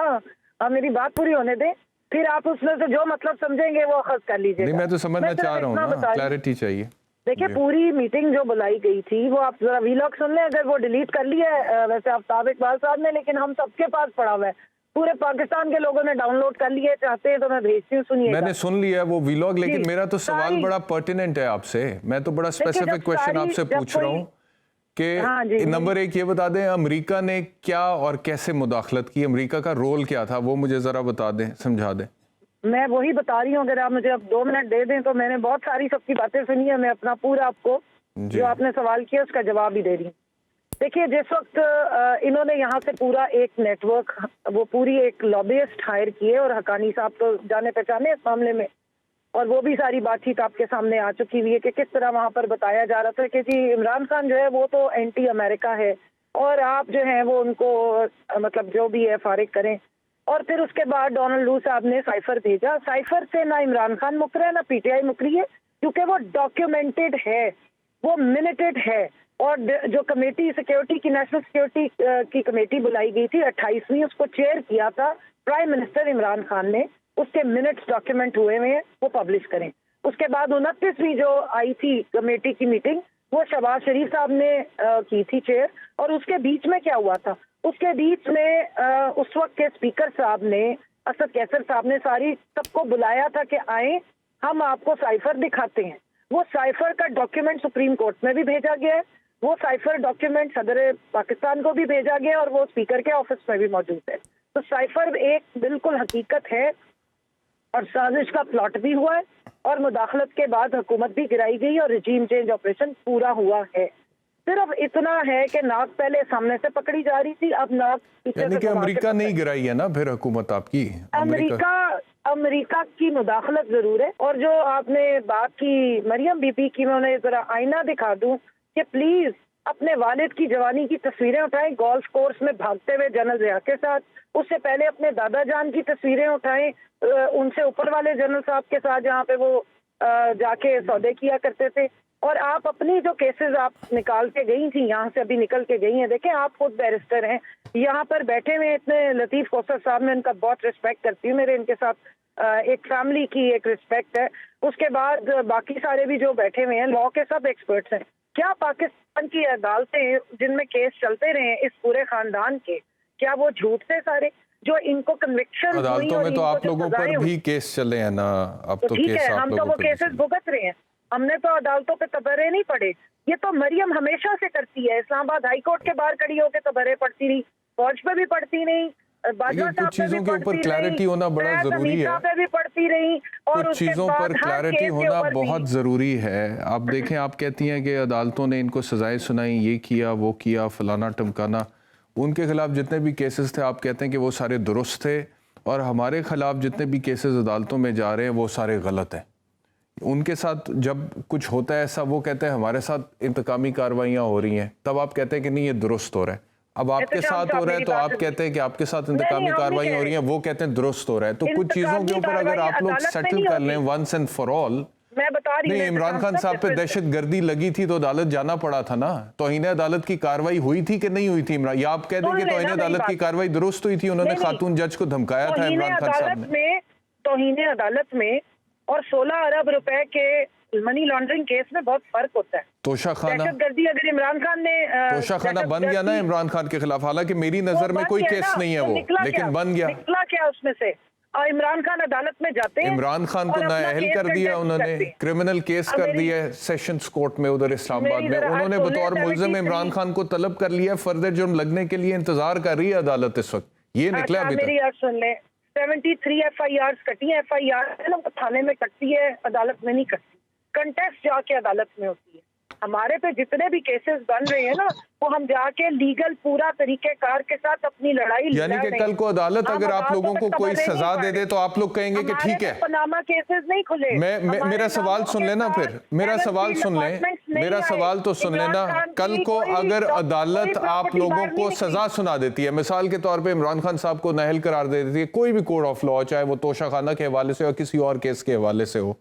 अब मेरी बात पूरी होने दें, फिर आप उसमें से जो मतलब समझेंगे वो अखज़ कर लीजिए। नहीं, मैं तो समझना चाह रहा हूँ ना, क्लैरिटी चाहिए। देखिए पूरी मीटिंग जो बुलाई गई थी वो आप जरा वीलॉग सुन लें, अगर वो डिलीट कर लिया है वैसे आफ्ताब इकबाल साहब ने, लेकिन हम सबके पास पड़ा हुआ है, पूरे पाकिस्तान के लोगों ने डाउनलोड कर लिया। चाहते हैं तो मैं भेजती हूँ, सुनिए। मैंने सुन लिया वो वीलॉग, लेकिन मेरा तो सवाल बड़ा पर्टिनेंट है आपसे, मैं तो बड़ा स्पेसिफिक क्वेश्चन आपसे पूछ रहा हूँ कि नंबर 1 ये बता दें अमेरिका ने क्या और कैसे मुदाखलत की, अमेरिका का रोल क्या था, वो मुझे जरा बता दें, समझा दें। मैं वही बता रही हूँ, अगर आप मुझे अब 2 मिनट दे दें तो मैंने बहुत सारी सबकी बातें सुनी है, मैं अपना पूरा आपको जो आपने सवाल किया उसका जवाब भी दे रही हूँ। देखिए जिस वक्त इन्होंने यहाँ से पूरा एक नेटवर्क, वो पूरी एक लॉबियस्ट हायर किए और हकानी साहब तो जाने पहचाने इस मामले में, और वो भी सारी बातचीत आपके सामने आ चुकी हुई है कि किस तरह वहाँ पर बताया जा रहा था कि जी इमरान खान जो है वो तो एंटी अमेरिका है और आप जो है वो उनको मतलब जो भी है फारिग करें। और फिर उसके बाद डोनाल्ड लू साहब ने साइफर भेजा, साइफर से ना इमरान खान मुकर है ना PTI मुकरी है, क्योंकि वो डॉक्यूमेंटेड है, वो मिनटेड है। और जो कमेटी सिक्योरिटी की, नेशनल सिक्योरिटी की कमेटी बुलाई गई थी 28वीं, उसको चेयर किया था प्राइम मिनिस्टर इमरान खान ने, उसके मिनट्स डॉक्यूमेंट हुए हैं, वो पब्लिश करें। उसके बाद 29वीं जो आई थी कमेटी की मीटिंग, वो शहबाज शरीफ साहब ने की थी चेयर। और उसके बीच में क्या हुआ था, उसके बीच में उस वक्त के स्पीकर साहब ने, असद कैसर साहब ने सबको बुलाया था कि आए हम आपको साइफर दिखाते हैं। वो साइफर का डॉक्यूमेंट सुप्रीम कोर्ट में भी भेजा गया है, वो साइफर डॉक्यूमेंट सदर पाकिस्तान को भी भेजा गया और वो स्पीकर के ऑफिस में भी मौजूद है। तो साइफर एक बिल्कुल हकीकत है और साजिश का प्लॉट भी हुआ है और मुदाखलत के बाद हुकूमत भी गिराई गई और रिजीम चेंज ऑपरेशन पूरा हुआ है। सिर्फ इतना है कि नाक पहले सामने से पकड़ी जा रही थी, अब नाक पीछे से। अमेरिका नहीं गिराई है ना फिर हुकूमत आपकी? अमेरिका की मुदाखलत जरूर है। और जो आपने बात की मरियम बीबी की, मैं उन्हें जरा आईना दिखा दूं कि प्लीज अपने वालिद की जवानी की तस्वीरें उठाएं, गोल्फ कोर्स में भागते हुए जनरल ज़िया के साथ। उससे पहले अपने दादा जान की तस्वीरें उठाएं, उनसे ऊपर वाले जनरल साहब के साथ जहाँ पे वो जाके सौदे किया करते थे। और आप अपनी जो केसेस आप निकाल के गई थी, यहाँ से अभी निकल के गई हैं, देखें आप खुद बैरिस्टर हैं, यहाँ पर बैठे हुए इतने लतीफ कोसर साहब, मैं उनका बहुत रिस्पेक्ट करती हूँ, मेरे इनके साथ एक फैमिली की एक रिस्पेक्ट है। उसके बाद बाकी सारे भी जो बैठे हुए हैं लॉ के सब एक्सपर्ट्स हैं। क्या पाकिस्तान की अदालतें जिनमें केस चलते रहे इस पूरे खानदान के, क्या वो झूठ थे सारे? जो इनको कन्विक्शन अदालतों में तो आप लोगों पर भी केस चले हैं ना, अब तो ठीक केस है, आप हम तो लोगों वो पे केसेस भुगत रहे हैं, हमने तो अदालतों पे तबर्रे नहीं पड़े। ये तो मरियम हमेशा से करती है, इस्लामाबाद हाई कोर्ट के बाहर खड़ी होकर तबर्रे पड़ती रही, फौज पे भी पड़ती नहीं, कुछ चीजों के ऊपर क्लैरिटी होना बड़ा जरूरी है, पे भी पड़ती रही, और कुछ चीजों पर क्लैरिटी होना बहुत जरूरी है। आप देखें, आप कहती हैं कि अदालतों ने इनको सजाएं सुनाई, ये किया वो किया, फलाना टमकाना, उनके खिलाफ जितने भी केसेस थे आप कहते हैं कि वो सारे दुरुस्त थे और हमारे खिलाफ जितने भी केसेस अदालतों में जा रहे हैं वो सारे गलत हैं। उनके साथ जब कुछ होता है ऐसा, वो कहते हैं हमारे साथ इंतकामी कार्रवाइयाँ हो रही हैं, तब आप कहते हैं कि नहीं ये दुरुस्त हो रहा है। अब आपके साथ हो रहा है तो आप कहते हैं कि आपके साथ इंतकामी कार्रवाइयाँ हो रही हैं, वो कहते हैं दुरुस्त हो रहा है। तो कुछ चीज़ों के ऊपर अगर आप लोग सेटल कर लें वंस एंड फॉर ऑल। मैं बता रही हूँ, नहीं, इमरान खान साहब पे दहशत गर्दी लगी थी तो अदालत जाना पड़ा था ना। तौहीन अदालत की कार्रवाई हुई थी कि नहीं हुई थी इमरान? या आप कह दें कि तौहीन अदालत की कार्रवाई दुरुस्त हुई थी, उन्होंने खातून जज को धमकाया था इमरान खान साहब ने। तौहीन अदालत में और 16 अरब रुपए के मनी लॉन्ड्रिंग केस में बहुत फर्क होता है। तोशाखाना, दहशतगर्दी अगर इमरान खान ने तोशाखाना बन गया ना इमरान खान के खिलाफ, हालांकि मेरी नजर में कोई केस नहीं है वो, लेकिन बन गया। निकला क्या उसमें से? और इमरान खान अदालत में जाते हैं, इमरान खान को नाअहल कर दिया उन्होंने, क्रिमिनल केस कर दिया है सेशंस कोर्ट में उधर इस्लामाबाद में। उन्होंने बतौर मुल्जिम इमरान खान को तलब कर लिया, फर्दर जुर्म लगने के लिए इंतजार कर रही है अदालत इस वक्त। ये निकला अभी तक। मेरी बात सुन ले, 73 FIRs कटी है। FIR थाने में कटती है, अदालत में नहीं कटती, कंटेस्ट जाके अदालत में होती है। हमारे पे जितने भी केसेस बन रहे हैं ना, वो हम जाके लीगल पूरा तरीकेकार के साथ अपनी लड़ाई, यानी कि कल को अदालत अगर आप लोगों को कोई सजा दे दे तो आप लोग कहेंगे कि ठीक है। पनामा केसेस नहीं खुले। मेरा सवाल सुन लेना, फिर मेरा सवाल सुन लें, मेरा सवाल तो सुन लेना। कल को अगर अदालत आप लोगों को सजा सुना देती है, मिसाल के तौर पे इमरान खान साहब को नाअहल करार दे देती है, कोई भी कोड ऑफ लॉ, चाहे वो तोशाखाना के हवाले से हो किसी और केस के हवाले से हो,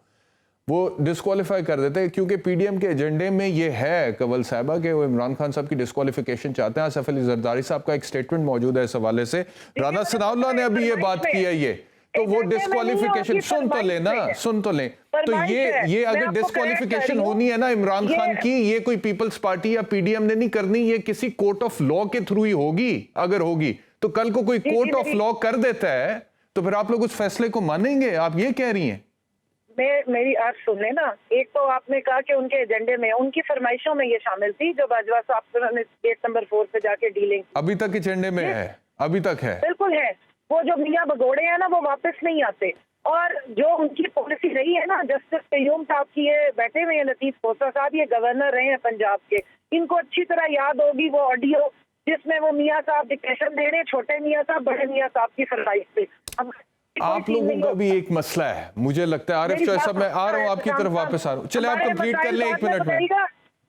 वो डिस्क्वालीफाई कर देते हैं। क्योंकि पीडीएम के एजेंडे में ये है कंवल साहिबा के वो इमरान खान साहब की डिस्क्वालिफिकेशन चाहते हैं। आसिफ अली जरदारी साहब का एक स्टेटमेंट मौजूद है इस हवाले से, राना सनाउल्लाह ने अभी ये बात की है। ये तो वो डिस्क्वालिफिकेशन सुन तो लेना, सुन तो लें। तो ये अगर डिस्क्वालिफिकेशन होनी है ना इमरान खान की, ये कोई पीपल्स पार्टी या पीडीएम ने नहीं करनी, ये किसी कोर्ट ऑफ लॉ के थ्रू ही होगी। अगर होगी तो कल को कोई कोर्ट ऑफ लॉ कर देता है तो फिर आप लोग उस फैसले को मानेंगे? आप ये कह रही हैं? मेरी आज सुन लेना। एक तो आपने कहा कि उनके एजेंडे में, उनकी फरमाइशों में ये शामिल थी जो बाजवा साहब ने गेट नंबर 4 पे जाके डीलिंग अभी तक एजेंडे में है, अभी तक है, बिल्कुल है। वो जो मियां भगोड़े हैं ना, वो वापस नहीं आते। और जो उनकी पॉलिसी रही है ना, जस्टिस कयूम साहब की, ये बैठे हुए हैं लतीफ खोसा साहब, ये गवर्नर रहे हैं पंजाब के, इनको अच्छी तरह याद होगी वो ऑडियो जिसमें वो मियां साहब डिक्टेशन दे रहे हैं, छोटे मियां साहब बड़े मियां साहब की फरमाइश पे। आप लोगों का भी एक मसला है, मुझे लगता है। आरिफ चौधरी साहब, मैं आ रहा हूँ आपकी तरफ वापस आ रहा हूँ। चले आप कंप्लीट कर लें 1 मिनट में,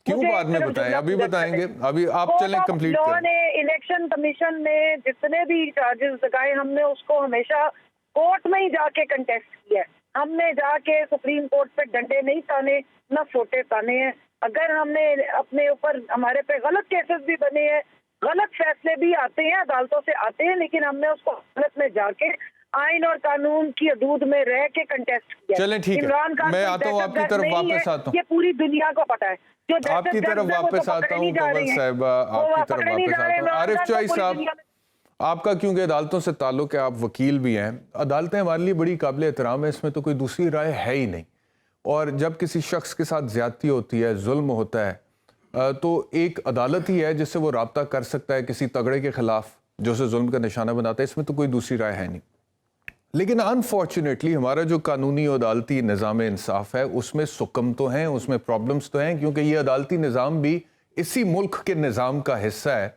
क्यों बाद में बताएं? अभी बताएंगे, अभी आप चलें कंप्लीट करें। इलेक्शन कमीशन ने जितने भी चार्जेस लगाए, हमने उसको हमेशा कोर्ट में ही जाके कंटेस्ट किया है। हमने जाके सुप्रीम कोर्ट पे डंडे नहीं ताने, न सोटे ताने हैं। अगर हमने अपने ऊपर, हमारे पे गलत केसेस भी बने हैं, गलत फैसले भी आते हैं, अदालतों से आते हैं, लेकिन हमने उसको अदालत में जाके आइन और कानून की हदूद में रह के कंटेस्ट किया। चलें ठीक है, मैं आता हूँ आपकी तरफ वापस आता हूँ। ये पूरी दुनिया को पता है। जो आपकी तरफ वापस आता हूँ कंवल साहब, आपकी तरफ वापस आता हूँ। आरिफ चौधरी साहब, आपका क्योंकि अदालतों से ताल्लुक है, आप वकील भी हैं, अदालतें हमारे लिए बड़ी काबिल एहतराम है, इसमें तो कोई दूसरी राय है ही नहीं। और जब किसी शख्स के साथ ज्यादती होती है, जुल्म होता है, तो एक अदालत ही है जिससे वो राब्ता कर सकता है किसी तगड़े के खिलाफ जो उसे जुल्म का निशाना बनाता है। इसमें तो कोई दूसरी राय है नहीं। लेकिन अनफॉर्चुनेटली हमारा जो कानूनी अदालती निज़ाम इंसाफ है उसमें सुकम तो हैं, उसमें प्रॉब्लम्स तो हैं, क्योंकि ये अदालती निज़ाम भी इसी मुल्क के निज़ाम का हिस्सा है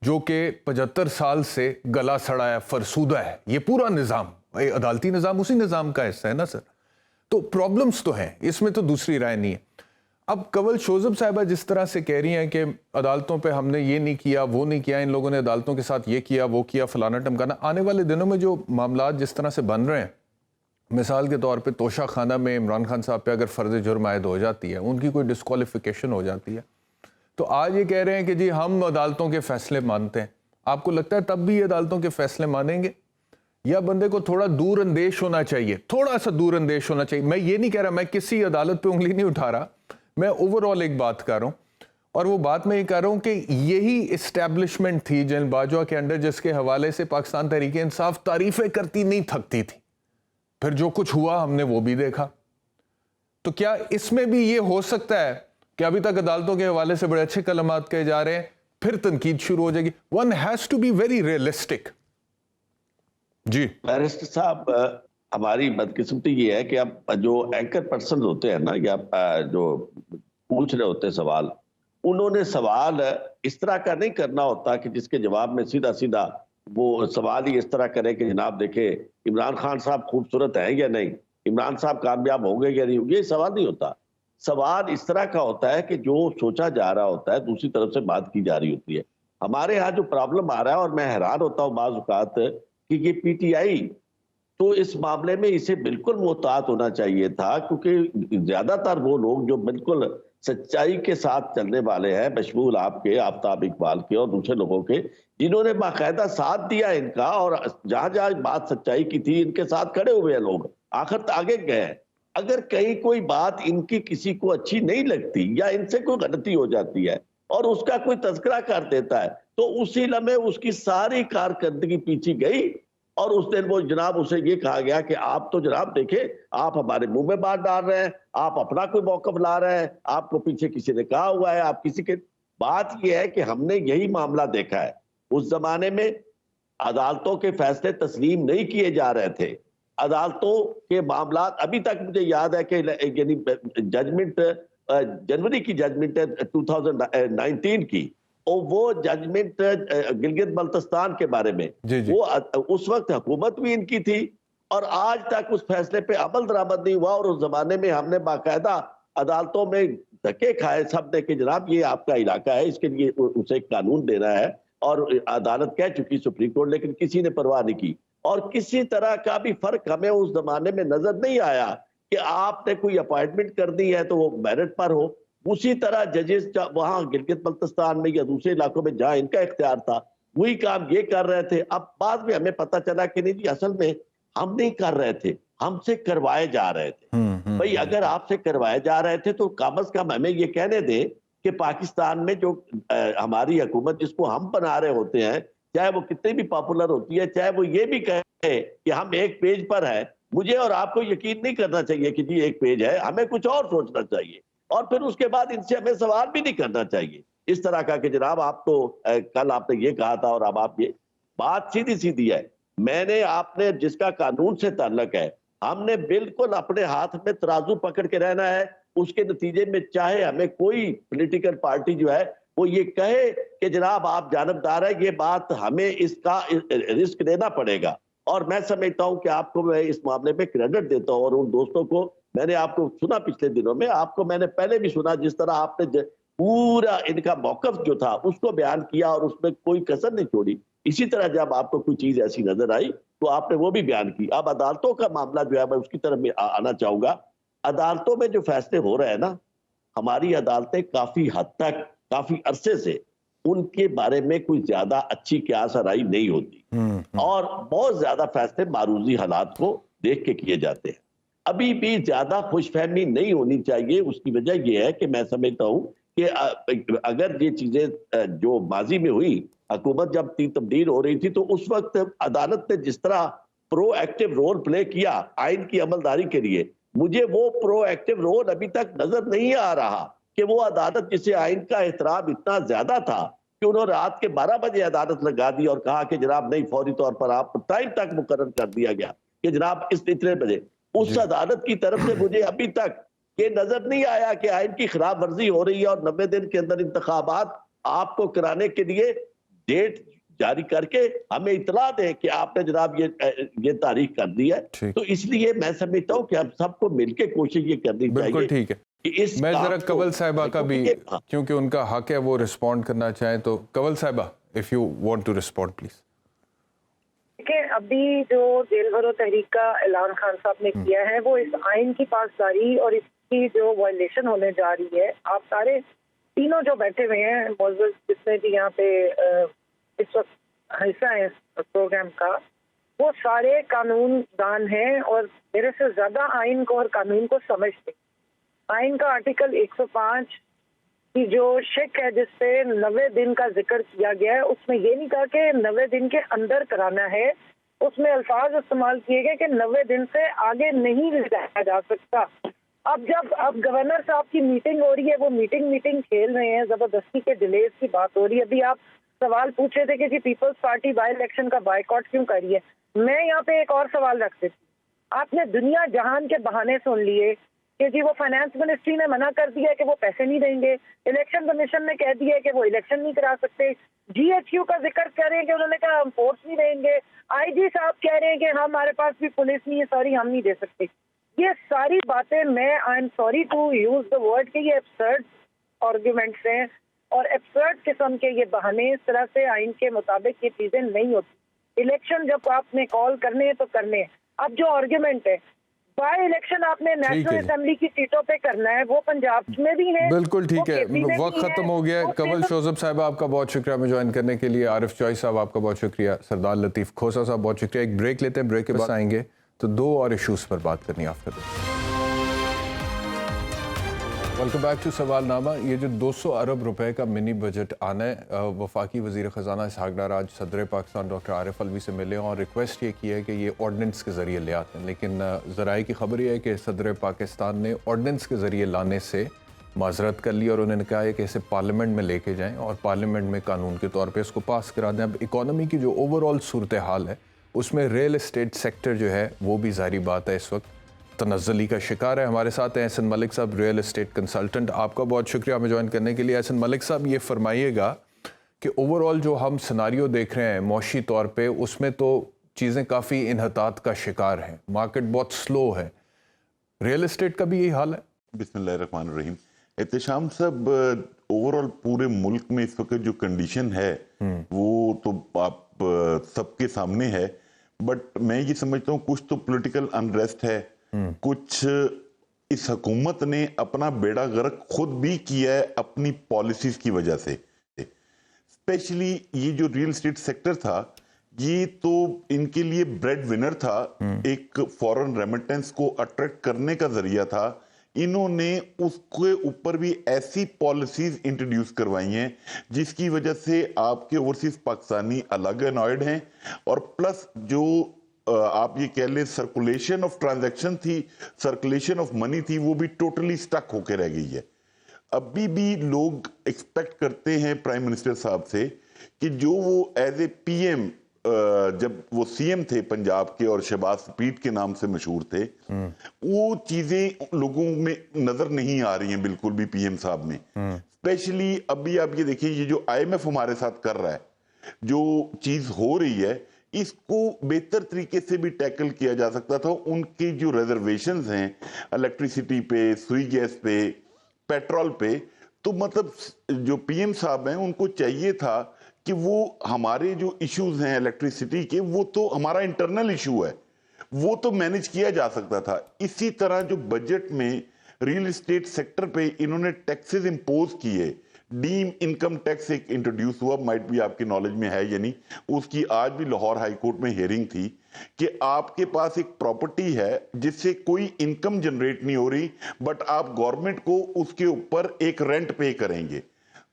जो कि 75 साल से गला सड़ा है, फरसूदा है। ये पूरा निज़ाम, अदालती निज़ाम उसी निज़ाम का हिस्सा है ना सर। तो प्रॉब्लम्स तो हैं, इसमें तो दूसरी राय नहीं है। अब कंवल शोजब साहिबा जिस तरह से कह रही हैं कि अदालतों पे हमने ये नहीं किया, वो नहीं किया, इन लोगों ने अदालतों के साथ ये किया, वो किया, फलाना टमकाना, आने वाले दिनों में जो मामला जिस तरह से बन रहे हैं, मिसाल के तौर पे तोशाखाना में इमरान खान साहब पे अगर फ़र्ज़ जुर्म आयद हो जाती है, उनकी कोई डिस्क्वालिफिकेशन हो जाती है, तो आज ये कह रहे हैं कि जी हम अदालतों के फ़ैसले मानते हैं। आपको लगता है तब भी अदालतों के फ़ैसले मानेंगे, या बंदे को थोड़ा दूर अंदेश होना चाहिए, थोड़ा सा दूर अंदेश होना चाहिए? मैं ये नहीं कह रहा, मैं किसी अदालत पे उंगली नहीं उठा रहा, मैं ओवरऑल एक बात कर रहा हूँ। और वो बात मैं ये कर रहा हूँ कि यही इस्टेब्लिशमेंट थी जनरल बाजवा के अंडर, जिसके हवाले से पाकिस्तान तहरीक इंसाफ तारीफें करती नहीं थकती थी। फिर जो कुछ हुआ हमने वो भी देखा। तो क्या इसमें भी ये हो सकता है कि अभी तक अदालतों के हवाले से बड़े अच्छे कलमात कहे जा रहे हैं, फिर तनकीद शुरू हो जाएगी? One has to be very realistic. जी बैरिस्टर साहब, हमारी बदकिस्मती ये है कि अब जो एंकर पर्सन होते हैं ना, या जो पूछ रहे होते हैं सवाल, उन्होंने सवाल इस तरह का नहीं करना होता कि जिसके जवाब में सीधा सीधा वो सवाल ही इस तरह करें कि जनाब देखें इमरान खान साहब खूबसूरत हैं या नहीं, इमरान साहब कामयाब होंगे या नहीं, ये सवाल नहीं होता। सवाल इस तरह का होता है कि जो सोचा जा रहा होता है दूसरी तरफ से बात की जा रही होती है। हमारे यहाँ जो प्रॉब्लम आ रहा है, और मैं हैरान होता हूँ बाज़ औक़ात कि ये पीटीआई तो इस मामले में इसे बिल्कुल मोहतात होना चाहिए था, क्योंकि ज्यादातर वो लोग जो बिल्कुल सच्चाई के साथ चलने वाले हैं, बशमूल आपके, आफ्ताब इकबाल के और दूसरे लोगों के, जिन्होंने बाकायदा साथ दिया इनका, और जहां जहां बात सच्चाई की थी इनके साथ खड़े हुए हैं लोग, आखिर आगे गए। अगर कहीं कोई बात इनकी किसी को अच्छी नहीं लगती या इनसे कोई गलती हो जाती है और उसका कोई तज़किरा कर देता है, तो उसी लम्हे उसकी सारी कारकर्दगी पीछे गई, और उस दिन वो जनाब उसे ये कहा गया कि आप तो जनाब देखें, आप हमारे मुंह में बात डाल रहे हैं, आप अपना कोई मौकफ ला रहे हैं, आपको पीछे किसी ने कहा हुआ है, आप किसी के। बात ये है कि हमने यही मामला देखा है। उस जमाने में अदालतों के फैसले तस्लीम नहीं किए जा रहे थे। अदालतों के मामला अभी तक मुझे याद है कि यानी जजमेंट जनवरी की जजमेंट है 2019 की, और वो जजमेंट गिलगित बल्तिस्तान के बारे में जी। वो उस वक्त हुकूमत भी इनकी थी, और आज तक उस फैसले पे अमल दरामद नहीं हुआ। और उस जमाने में हमने बाकायदा अदालतों में धक्के खाए सब ने कि जनाब ये आपका इलाका है, इसके लिए उसे कानून देना है, और अदालत कह चुकी सुप्रीम कोर्ट, लेकिन किसी ने परवाह नहीं की। और किसी तरह का भी फर्क हमें उस जमाने में नजर नहीं आया कि आपने कोई अपॉइंटमेंट कर दी है तो वो मेरिट पर हो। उसी तरह जजेस वहां गिलगित बल्तिस्तान में या दूसरे इलाकों में जहां इनका इख्तियार था, वही काम ये कर रहे थे। अब बाद में हमें पता चला कि नहीं जी, असल में हम नहीं कर रहे थे, हमसे करवाए जा रहे थे। भाई अगर आपसे करवाए जा रहे थे तो कम से कम हमें ये कहने दें कि पाकिस्तान में जो हमारी हुकूमत जिसको हम बना रहे होते हैं, चाहे वो कितनी भी पॉपुलर होती है, चाहे वो ये भी कहे कि हम एक पेज पर है, मुझे और आपको यकीन नहीं करना चाहिए कि जी एक पेज है, हमें कुछ और सोचना चाहिए, और फिर उसके बाद इनसे हमें सवाल भी नहीं करना चाहिए इस तरह का कि जनाब आप तो कल आपने ये कहा था और अब आप ये। बात सीधी सीधी है। मैंने आपने जिसका कानून से ताल्लुक है, हमने बिल्कुल अपने हाथ में तराजू पकड़ के रहना है। उसके नतीजे में चाहे हमें कोई पॉलिटिकल पार्टी जो है वो ये कहे कि जनाब आप जानबदार है, ये बात हमें इसका रिस्क लेना पड़ेगा। और मैं समझता हूं कि आपको मैं इस मामले में क्रेडिट देता हूं, और उन दोस्तों को मैंने आपको सुना पिछले दिनों में, आपको मैंने पहले भी सुना, जिस तरह आपने पूरा इनका मौकफ जो था उसको बयान किया और उसमें कोई कसर नहीं छोड़ी। इसी तरह जब आपको कोई चीज ऐसी नजर आई तो आपने वो भी बयान की। अब अदालतों का मामला जो है मैं उसकी तरफ आना चाहूंगा। अदालतों में जो फैसले हो रहे हैं ना, हमारी अदालतें काफी हद तक काफी अरसे से उनके बारे में कोई ज्यादा अच्छी क्यास आराई नहीं होती, और बहुत ज्यादा फैसले मारूजी हालात को देख के किए जाते हैं। अभी भी ज्यादा खुशफहमी नहीं होनी चाहिए। उसकी वजह यह है कि मैं समझता हूं कि अगर ये चीजें जो माजी में हुई, हुकूमत जब तब्दील हो रही थी, तो उस वक्त अदालत ने जिस तरह प्रोएक्टिव रोल प्ले किया आइन की अमलदारी के लिए, मुझे वो प्रोएक्टिव रोल अभी तक नजर नहीं आ रहा कि वो अदालत जिसे आइन का एहतराम इतना ज्यादा था कि उन्होंने रात के 12 बजे अदालत लगा दी और कहा कि जनाब नहीं, फौरी तौर पर आप टाइम तक मुकर्रर कर दिया गया कि जनाब इस इतने बजे। उस अदालत की तरफ से मुझे अभी तक ये नजर नहीं आया कि आइन की खिलाफ वर्जी हो रही है, और 90 दिन के अंदर इंतखाबात आपको कराने के लिए डेट जारी करके हमें इतला दें कि आपने जनाब ये तारीख कर दी है। तो इसलिए मैं समझता हूँ कि हम सबको मिलकर कोशिश ये करनी चाहिए। बिल्कुल ठीक है। मैं जरा कंवल साहिबा का भी, क्योंकि उनका हक है वो रिस्पॉन्ड करना चाहें, तो कंवल साहिबा if you want to respond please. देखिए, अभी जो जेल भरो तहरीक का ऐलान खान साहब ने किया है वो इस आइन की पासदारी और इसकी जो वायलेशन होने जा रही है। आप सारे तीनों जो बैठे हुए हैं मौजूद, जितने भी यहाँ पे इस वक्त हिस्सा है प्रोग्राम का, वो सारे कानून दान हैं और मेरे से ज्यादा आइन को और कानून को समझते। आइन का आर्टिकल 105 की जो शेक है जिसपे 90 दिन का जिक्र किया गया है, उसमें ये नहीं कहा कि 90 दिन के अंदर कराना है, उसमें अल्फाज इस्तेमाल किए गए कि 90 दिन से आगे नहीं लगाया जा सकता। अब गवर्नर साहब की मीटिंग हो रही है, वो मीटिंग खेल रहे हैं, जबरदस्ती के डिलेज की बात हो रही है। अभी आप सवाल पूछ रहे थे कि जी पीपल्स पार्टी बाई इलेक्शन का बायकॉट क्यों कर रही है। मैं यहाँ पे एक और सवाल रखती थी। आपने दुनिया जहान के बहाने सुन लिए कि जी वो फाइनेंस मिनिस्ट्री ने मना कर दिया है कि वो पैसे नहीं देंगे, इलेक्शन कमीशन ने कह दिया है कि वो इलेक्शन नहीं करा सकते, GHQ का जिक्र करें कि उन्होंने कहा हम फोर्स नहीं देंगे, IG साहब कह रहे हैं कि हमारे पास भी पुलिस नहीं है, सॉरी हम नहीं दे सकते। ये सारी बातें, मैं I am sorry to use the word, कि ये एब्सर्ड आर्गुमेंट्स हैं और एब्सर्ड किस्म के ये बहाने, इस तरह से आइन के मुताबिक ये चीजें नहीं होती। इलेक्शन जब आपने कॉल करने हैं तो करने हैं। अब जो आर्गुमेंट है बाय इलेक्शन आपने नेशनल असेंबली की सीटों पे करना है, वो पंजाब में भी है। बिल्कुल ठीक है, वक्त खत्म हो गया। कंवल शोजब साहब आपका बहुत शुक्रिया हमें ज्वाइन करने के लिए। आरिफ चॉइस साहब आपका बहुत शुक्रिया। सरदार लतीफ खोसा साहब बहुत शुक्रिया। एक ब्रेक लेते हैं, ब्रेक के बाद आएंगे तो दो और इश्यूज पर बात करनी आपके। Welcome back to Sawalnama. ये जो 200 अरब रुपए का मिनी बजट आना है, वफाकी वज़ीर ख़जाना इसहाक डार आज सदर पाकिस्तान डॉक्टर आरिफ अलवी से मिले और रिक्वेस्ट ये की है कि ये ऑर्डिनेंस के ज़रिए ले आते हैं, लेकिन ज़राए की खबर ये है कि सदर पाकिस्तान ने ऑर्डिनेंस के ज़रिए लाने से माजरत कर ली और उन्होंने कहा है कि इसे पार्लियामेंट में लेके जाएँ और पार्लियामेंट में कानून के तौर पर इसको पास करा दें। अब इकॉनमी की जो ओवरऑल सूरत हाल है उसमें रियल इस्टेट सेक्टर जो है वो भी ज़ाहिर बात है इस वक्त तनज़्ज़ुली का शिकार है। हमारे साथ हैं एहसन मलिक साहब, रियल एस्टेट कंसल्टेंट। आपका बहुत शुक्रिया हमें ज्वाइन करने के लिए। एहसन मलिक साहब, ये फरमाइएगा कि ओवरऑल जो हम सिनारियो देख रहे हैं मौशी तौर पे, उसमें तो चीज़ें काफ़ी इन्हतात का शिकार हैं, मार्केट बहुत स्लो है, रियल एस्टेट का भी यही हाल है? बिस्मिल्लाहिर्रहमानिर्रहीम। एहतशाम साहब, ओवरऑल पूरे मुल्क में इस वक्त जो कंडीशन है वो तो आप सबके सामने है, बट मैं ये समझता हूँ कुछ तो पॉलिटिकल अनरेस्ट है, कुछ इस हुकूमत ने अपना बेड़ा गर्क खुद भी किया है अपनी पॉलिसीज की वजह से। स्पेशली ये जो रियल एस्टेट सेक्टर था ये तो इनके लिए ब्रेड विनर था, एक फॉरेन रेमिटेंस को अट्रैक्ट करने का जरिया था। इन्होंने उसके ऊपर भी ऐसी पॉलिसीज इंट्रोड्यूस करवाई हैं जिसकी वजह से आपके ओवरसीज पाकिस्तानी अलग अनॉयड हैं, और प्लस जो आप ये कह लें सर्कुलेशन ऑफ ट्रांजैक्शन थी, सर्कुलेशन ऑफ मनी थी, वो भी टोटली स्टक होकर रह गई है। अभी भी लोग एक्सपेक्ट करते हैं प्राइम मिनिस्टर साहब से कि जो वो एज ए PM जब वो CM थे पंजाब के और शहबाज स्पीड के नाम से मशहूर थे, वो चीजें लोगों में नजर नहीं आ रही हैं बिल्कुल भी PM साहब में। स्पेशली अभी आप ये देखिए, ये जो IMF हमारे साथ कर रहा है, जो चीज हो रही है, इसको बेहतर तरीके से भी टैकल किया जा सकता था। उनकी जो रिजर्वेशंस हैं इलेक्ट्रिसिटी पे, सुई गैस पे, पेट्रोल पे, तो मतलब जो PM साहब हैं उनको चाहिए था कि वो हमारे जो इश्यूज हैं इलेक्ट्रिसिटी के, वो तो हमारा इंटरनल इशू है, वो तो मैनेज किया जा सकता था। इसी तरह जो बजट में रियल एस्टेट सेक्टर पे इन्होंने टैक्सेस इंपोज किए, डीम इनकम टैक्स एक इंट्रोड्यूस हुआ, माइट भी आपकी नॉलेज में है या नहीं, उसकी आज भी लाहौर हाई कोर्ट में हियरिंग थी कि आपके पास एक प्रॉपर्टी है जिससे कोई इनकम जनरेट नहीं हो रही, बट आप गवर्नमेंट को उसके ऊपर एक रेंट पे करेंगे।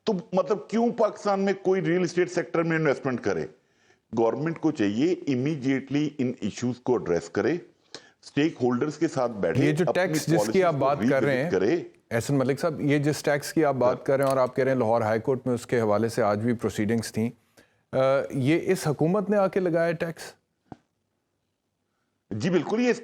तो मतलब क्यों पाकिस्तान में कोई रियल एस्टेट सेक्टर में इन्वेस्टमेंट करे? गवर्नमेंट को चाहिए इमीडिएटली इन इश्यूज को एड्रेस करे, स्टेक होल्डर्स के साथ बैठे। ये जो टैक्स जिसकी आप बात कर रहे हैं एहसन मलिक साहब, ये जिस टैक्स की आप बात कर रहे हैं और आप कह रहे हैं लाहौर हाई कोर्ट में उसके हवाले से आज भी प्रोसीडिंग्स थी, ये इस हुकूमत ने आके लगाया टैक्स? जी बिल्कुल। ये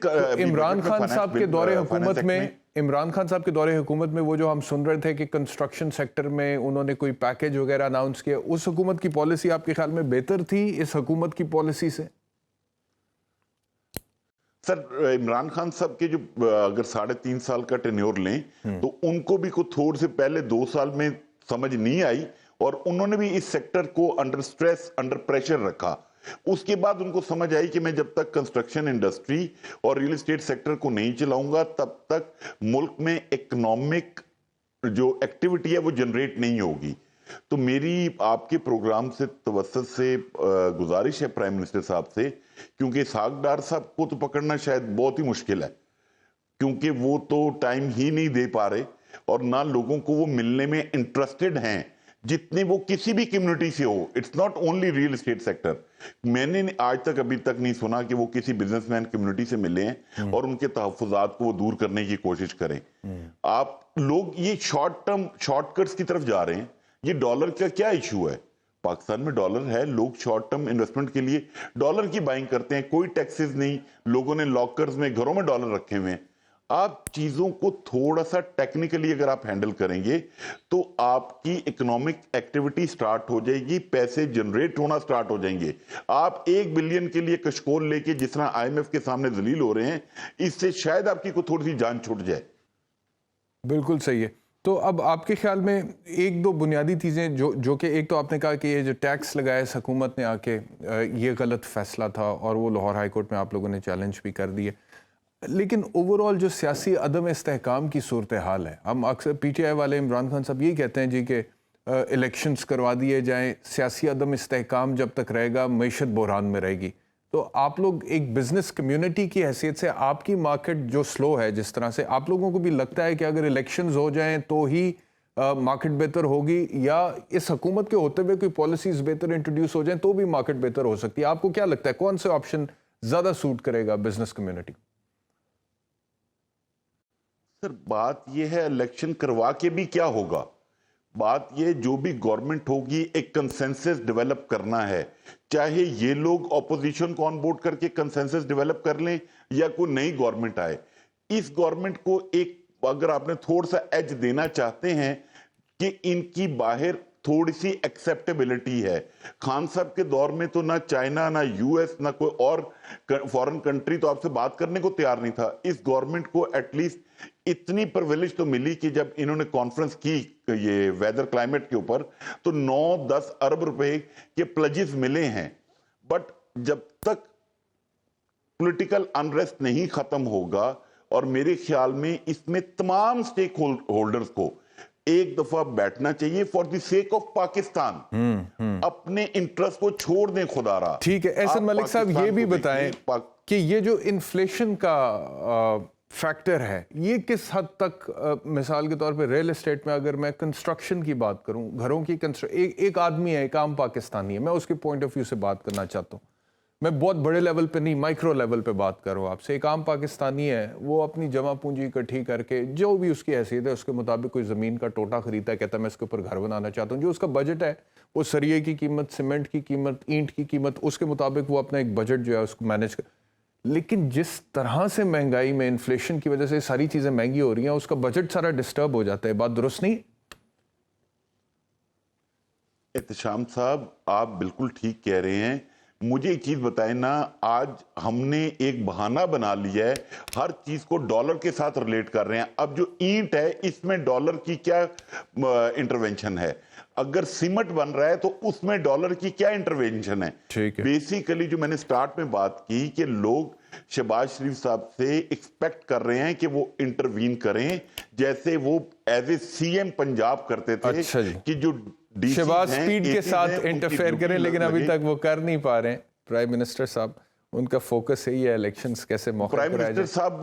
इमरान खान साहब के दौरे हुकूमत में, इमरान खान साहब के दौरे हुकूमत में वो जो हम सुन रहे थे कि कंस्ट्रक्शन सेक्टर में उन्होंने कोई पैकेज वगैरह अनाउंस किया, उस हुकूमत की पॉलिसी आपके ख्याल में बेहतर थी इस हुकूमत की पॉलिसी से? सर, इमरान खान साहब के जो अगर 3.5 साल का टेन्योर लें तो उनको भी कुछ थोड़े से पहले 2 साल में समझ नहीं आई और उन्होंने भी इस सेक्टर को अंडर स्ट्रेस, अंडर प्रेशर रखा। उसके बाद उनको समझ आई कि मैं जब तक कंस्ट्रक्शन इंडस्ट्री और रियल एस्टेट सेक्टर को नहीं चलाऊंगा तब तक मुल्क में इकोनॉमिक जो एक्टिविटी है वो जनरेट नहीं होगी। तो मेरी आपके प्रोग्राम से तवस्सुत से गुजारिश है प्राइम मिनिस्टर साहब से, क्योंकि इसहाक डार साहब को तो पकड़ना शायद बहुत ही मुश्किल है, क्योंकि वो तो टाइम ही नहीं दे पा रहे और ना लोगों को वो मिलने में इंटरेस्टेड हैं जितने वो किसी भी कम्युनिटी से हो। It's not only real estate sector. मैंने आज तक अभी तक नहीं सुना कि वो किसी बिजनेसमैन कम्युनिटी से मिले हैं और उनके तहफ्फुजात को वो दूर करने की कोशिश करें। आप लोग ये शॉर्ट टर्म शॉर्टकट्स की तरफ जा रहे हैं। ये डॉलर का क्या इशू है? पाकिस्तान में डॉलर है, लोग शॉर्ट टर्म इन्वेस्टमेंट के लिए डॉलर की बाइंग करते हैं, कोई टैक्सेस नहीं, लोगों ने लॉकर्स में घरों में डॉलर रखे हुए हैं। आप चीजों को थोड़ा सा टेक्निकली अगर आप हैंडल करेंगे तो आपकी इकोनॉमिक एक्टिविटी स्टार्ट हो जाएगी, पैसे जनरेट होना स्टार्ट हो जाएंगे। आप 1 बिलियन के लिए कशकोल लेके जिस तरह आईएमएफ के सामने जलील हो रहे हैं, इससे शायद आपकी कोई थोड़ी सी जान छूट जाए। बिल्कुल सही है। तो अब आपके ख्याल में एक दो बुनियादी चीज़ें जो कि एक तो आपने कहा कि ये जो टैक्स लगाया इस हुकूमत ने आके ये गलत फैसला था और वो लाहौर हाई कोर्ट में आप लोगों ने चैलेंज भी कर दिए, लेकिन ओवरऑल जो सियासी अदम इस्तेहकाम की सूरत हाल है, हम अक्सर पीटीआई वाले इमरान खान साहब यही कहते हैं जी कि इलेक्शंस करवा दिए जाएं, सियासी अदम इस्तेहकाम जब तक रहेगा मईशत बहरान में रहेगी। तो आप लोग एक बिजनेस कम्युनिटी की हैसियत से आपकी मार्केट जो स्लो है, जिस तरह से आप लोगों को भी लगता है कि अगर इलेक्शंस हो जाएं तो ही मार्केट बेहतर होगी, या इस हुकूमत के होते हुए कोई पॉलिसीज बेहतर इंट्रोड्यूस हो जाएं तो भी मार्केट बेहतर हो सकती है? आपको क्या लगता है कौन से ऑप्शन ज़्यादा सूट करेगा बिजनेस कम्युनिटी? सर बात यह है इलेक्शन करवा के भी क्या होगा, बात ये जो भी गवर्नमेंट होगी एक कंसेंसस डेवलप करना है, चाहे ये लोग ऑपोजिशन को ऑन बोर्ड करके कंसेंसस डेवलप कर लें या कोई नई गवर्नमेंट आए। इस गवर्नमेंट को एक अगर आपने थोड़ा सा एज देना चाहते हैं कि इनकी बाहर थोड़ी सी एक्सेप्टेबिलिटी है। खान साहब के दौर में तो ना चाइना ना यूएस ना कोई और फॉरेन कंट्री तो आपसे बात करने को तैयार नहीं था। इस गवर्नमेंट को एटलीस्ट इतनी प्रिविलेज तो मिली कि जब इन्होंने कॉन्फ्रेंस की ये वेदर क्लाइमेट के ऊपर तो 9-10 अरब रुपए के प्लेजेस मिले हैं। बट जब तक पॉलिटिकल अनरेस्ट नहीं खत्म होगा, और मेरे ख्याल में इसमें तमाम स्टेक होल्डर्स को एक दफा बैठना चाहिए for the sake of Pakistan. अपने इंटरेस्ट को छोड़ दें खुदारा। ठीक है, एहसन मलिक साहब ये भी बताएं कि ये जो इन्फ्लेशन का फैक्टर है ये किस हद तक मिसाल के तौर पे रियल एस्टेट में अगर मैं कंस्ट्रक्शन की बात करूं, घरों की एक आदमी है, एक आम पाकिस्तानी है, मैं उसके पॉइंट ऑफ व्यू से बात करना चाहता हूं, मैं बहुत बड़े लेवल पे नहीं माइक्रो लेवल पे बात कर रहा हूँ आपसे। एक आम पाकिस्तानी है, वो अपनी जमा पूंजी इकट्ठी करके जो भी उसकी हैसियत है उसके मुताबिक कोई ज़मीन का टोटा खरीदता है, कहता है मैं इसके ऊपर घर बनाना चाहता हूँ। जो उसका बजट है वो सरिये की कीमत, सीमेंट की कीमत, ईंट की कीमत, उसके मुताबिक वो अपना एक बजट जो है उसको मैनेज कर। लेकिन जिस तरह से महंगाई में इन्फ्लेशन की वजह से सारी चीज़ें महंगी हो रही हैं, उसका बजट सारा डिस्टर्ब हो जाता है। बात दुरुस्त नहीं? एहतशाम साहब आप बिल्कुल ठीक कह रहे हैं। मुझे एक चीज बताएं ना, आज हमने एक बहाना बना लिया है, हर चीज को डॉलर के साथ रिलेट कर रहे हैं। अब जो ईंट है इसमें डॉलर की क्या इंटरवेंशन है, अगर सीमेंट बन रहा है तो उसमें डॉलर की क्या इंटरवेंशन है। ठीक है। बेसिकली जो मैंने स्टार्ट में बात की कि लोग शहबाज शरीफ साहब से एक्सपेक्ट कर रहे हैं कि वो इंटरवीन करें, जैसे वो एज ए सीएम पंजाब करते थे। अच्छा जी। कि जो शहबाज स्पीड के साथ इंटरफेयर करें, लेकिन अभी तक वो कर नहीं पा रहे हैं। प्राइम मिनिस्टर साहब उनका फोकस यही है इलेक्शंस कैसे मौके प्राइम मिनिस्टर साहब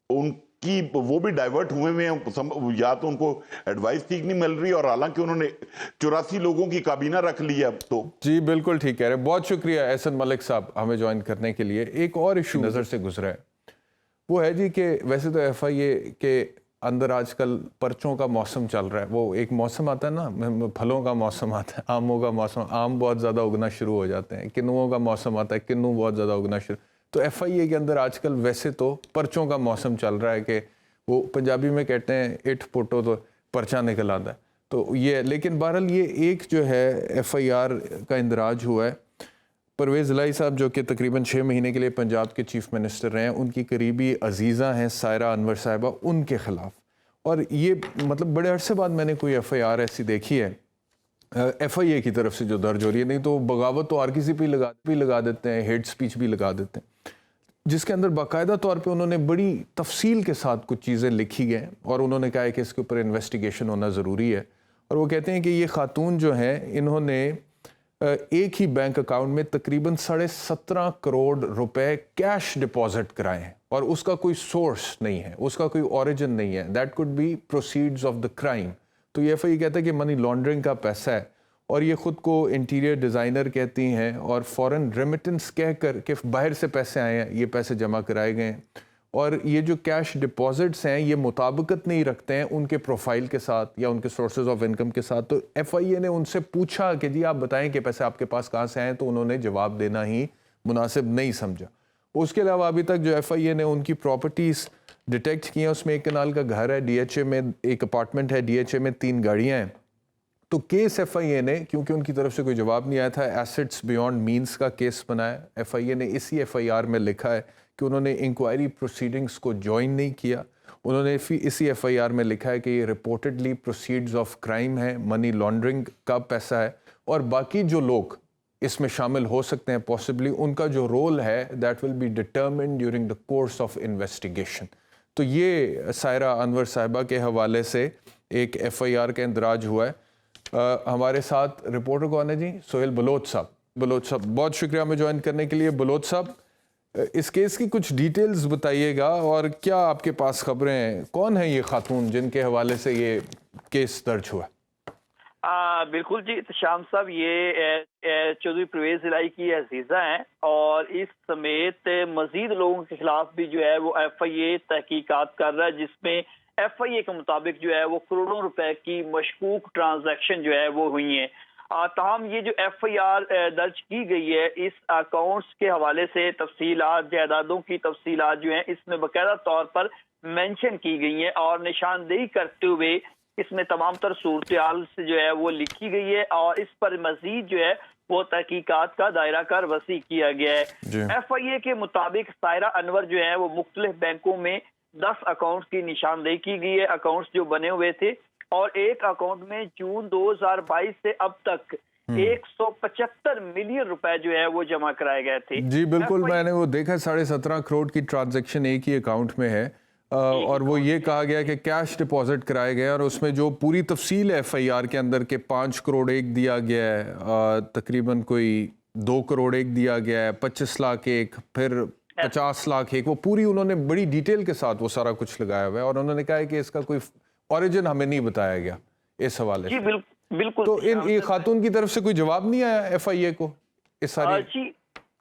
उनकी वो भी डाइवर्ट हुए हैं, या तो उनको एडवाइस ठीक नहीं मिल रही, और हालांकि उन्होंने 84 लोगों की काबीना रख ली है अब तो। जी बिल्कुल ठीक कह रहे हैं। बहुत शुक्रिया एहसन मलिक साहब हमें ज्वाइन करने के लिए। एक और इशू नज़र से गुजरा है, वो है जी कि वैसे तो FIA के अंदर आजकल पर्चों का मौसम चल रहा है। वो एक मौसम आता है ना, फलों का मौसम आता है, आमों का मौसम, आम बहुत ज़्यादा उगना शुरू हो जाते हैं। किन्नुओं का मौसम आता है, किन्नू बहुत ज़्यादा उगना शुरू। तो FIA के अंदर आजकल वैसे तो पर्चों का मौसम चल रहा है कि वो पंजाबी में कहते हैं इठ पुटो तो पर्चा निकल आता है। तो ये, लेकिन बहरहाल ये एक जो है FIR का इंदराज हुआ है। परवेज़ इलाही साहब जो कि तकरीबन 6 महीने के लिए पंजाब के चीफ मिनिस्टर रहे हैं, उनकी करीबी अजीज़ा हैं सायरा अनवर साहिबा, उनके ख़िलाफ़। और ये मतलब बड़े अरसे बाद मैंने कोई FIR ऐसी देखी है FIA की तरफ से जो दर्ज हो रही है। नहीं तो बगावत तो RKC पे लगा देते हैं, हेट स्पीच भी लगा देते हैं, जिसके अंदर बाकायदा तौर पे उन्होंने बड़ी तफसील के साथ कुछ चीज़ें लिखी गई और उन्होंने कहा है कि इसके ऊपर इन्वेस्टिगेशन होना ज़रूरी है। और वो कहते हैं कि ये खातून जो हैं, इन्होंने एक ही बैंक अकाउंट में तकरीबन 17.5 करोड़ रुपए कैश डिपॉजिट कराए हैं और उसका कोई सोर्स नहीं है, उसका कोई ओरिजिन नहीं है। That could be proceeds of the crime. तो ये FIA कहता है कि मनी लॉन्ड्रिंग का पैसा है, और ये ख़ुद को इंटीरियर डिज़ाइनर कहती हैं, और फॉरेन रेमिटेंस कह कर के बाहर से पैसे आए हैं, ये पैसे जमा कराए गए हैं, और ये जो कैश डिपॉजिट्स हैं ये मुताबिकत नहीं रखते हैं उनके प्रोफाइल के साथ या उनके सोर्सेज ऑफ इनकम के साथ। तो FIA ने उनसे पूछा कि जी आप बताएं कि पैसे आपके पास कहाँ से आए, तो उन्होंने जवाब देना ही मुनासिब नहीं समझा। उसके अलावा अभी तक जो FIA ने उनकी प्रॉपर्टीज़ डिटेक्ट की हैं उसमें एक कनाल का घर है, DHA में एक अपार्टमेंट है, DHA में 3 गाड़ियाँ हैं। तो केस FIA ने, क्योंकि उनकी तरफ से कोई जवाब नहीं आया था, एसेट्स बियॉन्ड मींस का केस बनाया। FIA ने इसी FIR में लिखा है कि उन्होंने इंक्वायरी प्रोसीडिंग्स को ज्वाइन नहीं किया। उन्होंने इसी FIR में लिखा है कि ये रिपोर्टेडली प्रोसीड्स ऑफ क्राइम है, मनी लॉन्ड्रिंग का पैसा है, और बाकी जो लोग इसमें शामिल हो सकते हैं पॉसिबली, उनका जो रोल है that will be determined during the course of investigation. तो ये सायरा अनवर साहिबा के हवाले से एक FIR का इंदराज हुआ है। हमारे साथ रिपोर्टर कौन है जी? सोहेल बलोच साहब। बलोच साहब, बहुत शुक्रिया हमें ज्वाइन करने के लिए। बलोच साहब, इस केस की कुछ डिटेल्स बताइएगा और क्या आपके पास खबरें हैं, कौन है ये खातून जिनके हवाले से ये केस दर्ज हुआ? बिल्कुल जी शाम साहब, ये चौधरी परवेज इलाही की अजीजा हैं और इस समेत मजीद लोगों के खिलाफ भी जो है वो FIA तहकीकात कर रहा है, जिसमें FIA के मुताबिक जो है वो करोड़ों रुपए की मशकूक ट्रांजैक्शन जो है वो हुई है। ताहम ये जो FIR दर्ज की गई है इस अकाउंट्स के हवाले से तफसीलात, जायदादों की तफसीलात जो है इसमें बाकायदा तौर पर मेंशन की गई है और निशानदेही करते हुए इसमें तमाम तर सूरत-ए-हाल से जो है वो लिखी गई है और इस पर मजीद जो है वो तहकीकात का दायरा कार वसी किया गया है। FIA के मुताबिक सायरा अनवर जो है वो मुख्तलिफ बैंकों में 10 अकाउंट की निशानदेही की गई है, अकाउंट्स जो बने हुए थे, और एक अकाउंट में जून 2022 से अब तक 175 मिलियन रुपए जो है वो जमा कराए गए थे। जी बिल्कुल, मैंने वो देखा 17.5 करोड़ की ट्रांजैक्शन एक ही अकाउंट में है और वो ये कहा गया कि कैश डिपॉजिट कराए गए और उसमें जो पूरी तफसील है FIR के अंदर के 5 करोड़ एक दिया गया है, तकरीबन कोई 2 करोड़ एक दिया गया है, 25 लाख एक, फिर 50 लाख एक, वो पूरी उन्होंने बड़ी डिटेल के साथ वो सारा कुछ लगाया हुआ है और उन्होंने कहा है कि इसका कोई ओरिजिन हमें नहीं बताया गया इस हवाले से। बिल्कुल। तो इन खातून की तरफ से कोई जवाब नहीं आया FIA को इस सारी?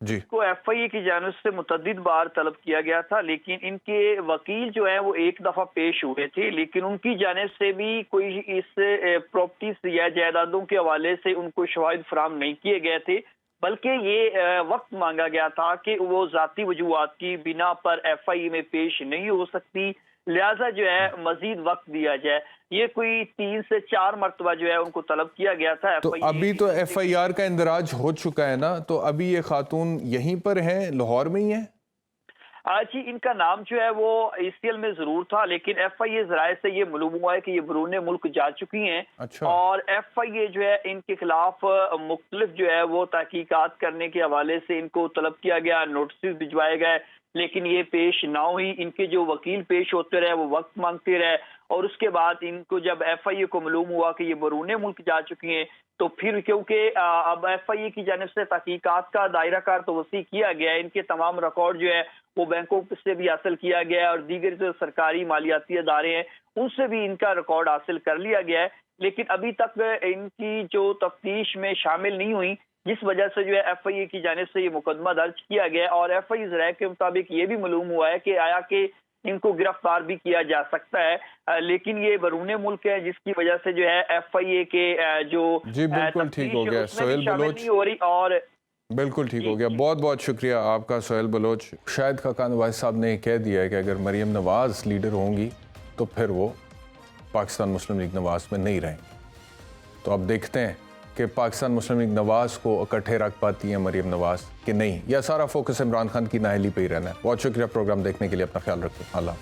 जी को FIA की जानिब से मुतअद्दिद बार तलब किया गया था, लेकिन इनके वकील जो है वो एक दफा पेश हुए थे, लेकिन उनकी जानिब से भी कोई इस प्रॉपर्टीज या जायदादों के हवाले से उनको शवाहिद फराहम नहीं किए गए थे, बल्कि ये वक्त मांगा गया था कि वो जाती वजूहात की बिना पर FIA में पेश नहीं हो सकती, लिहाजा जो है मजीद वक्त दिया जाए। ये कोई 3 से 4 मरतबा जो है उनको तलब किया गया था। तो अभी तो FIR का इंदराज हो चुका है ना, तो अभी ये खातून यहीं पर हैं, लाहौर में ही है? जी, इनका नाम जो है वो ACL में जरूर था, लेकिन FIA जराए से ये मालूम हुआ है कि ये बैरून मुल्क जा चुकी हैं। अच्छा। और FIA जो है इनके खिलाफ मुख्तलिफ जो है वो तहकीकात करने के हवाले से इनको तलब किया गया, नोटिस भिजवाए गए, लेकिन ये पेश ना हुई। इनके जो वकील पेश होते रहे वो वक्त मांगते रहे और उसके बाद इनको जब FIA को मालूम हुआ कि ये बैरून मुल्क जा चुकी हैं, तो फिर क्योंकि अब FIA की जानिब से तहकीकात का दायरा कार तो वसी किया गया है, इनके तमाम रिकॉर्ड जो है वो बैंकों से भी हासिल किया गया है और दीगर जो सरकारी मालियाती अदारे हैं उनसे भी इनका रिकॉर्ड हासिल कर लिया गया है, लेकिन अभी तक इनकी जो तफ्तीश में शामिल नहीं हुई, जिस वजह से जो है FIA की जानिब से ये मुकदमा दर्ज किया गया और FIA ज़राए के मुताबिक ये भी मालूम हुआ है कि आया कि इनको गिरफ्तार भी किया जा सकता है, लेकिन ये बैरून मुल्क है जिसकी वजह से जो है FIA के जो जी बिल्कुल ठीक हो गया सोहेल बलोच, हो रही और बिल्कुल ठीक हो गया। बहुत बहुत शुक्रिया आपका सोहेल बलोच। शाहिद खाकान नवाज साहब ने कह दिया है कि अगर मरियम नवाज लीडर होंगी तो फिर वो पाकिस्तान मुस्लिम लीग नवाज में नहीं रहेंगी। तो अब देखते हैं कि पाकिस्तान मुस्लिम लीग नवाज को इकट्ठे रख पाती है मरियम नवाज कि नहीं, या सारा फोकस इमरान खान की नाअहली पे ही रहना है। बहुत शुक्रिया प्रोग्राम देखने के लिए, अपना ख्याल रखें। अल्लाह।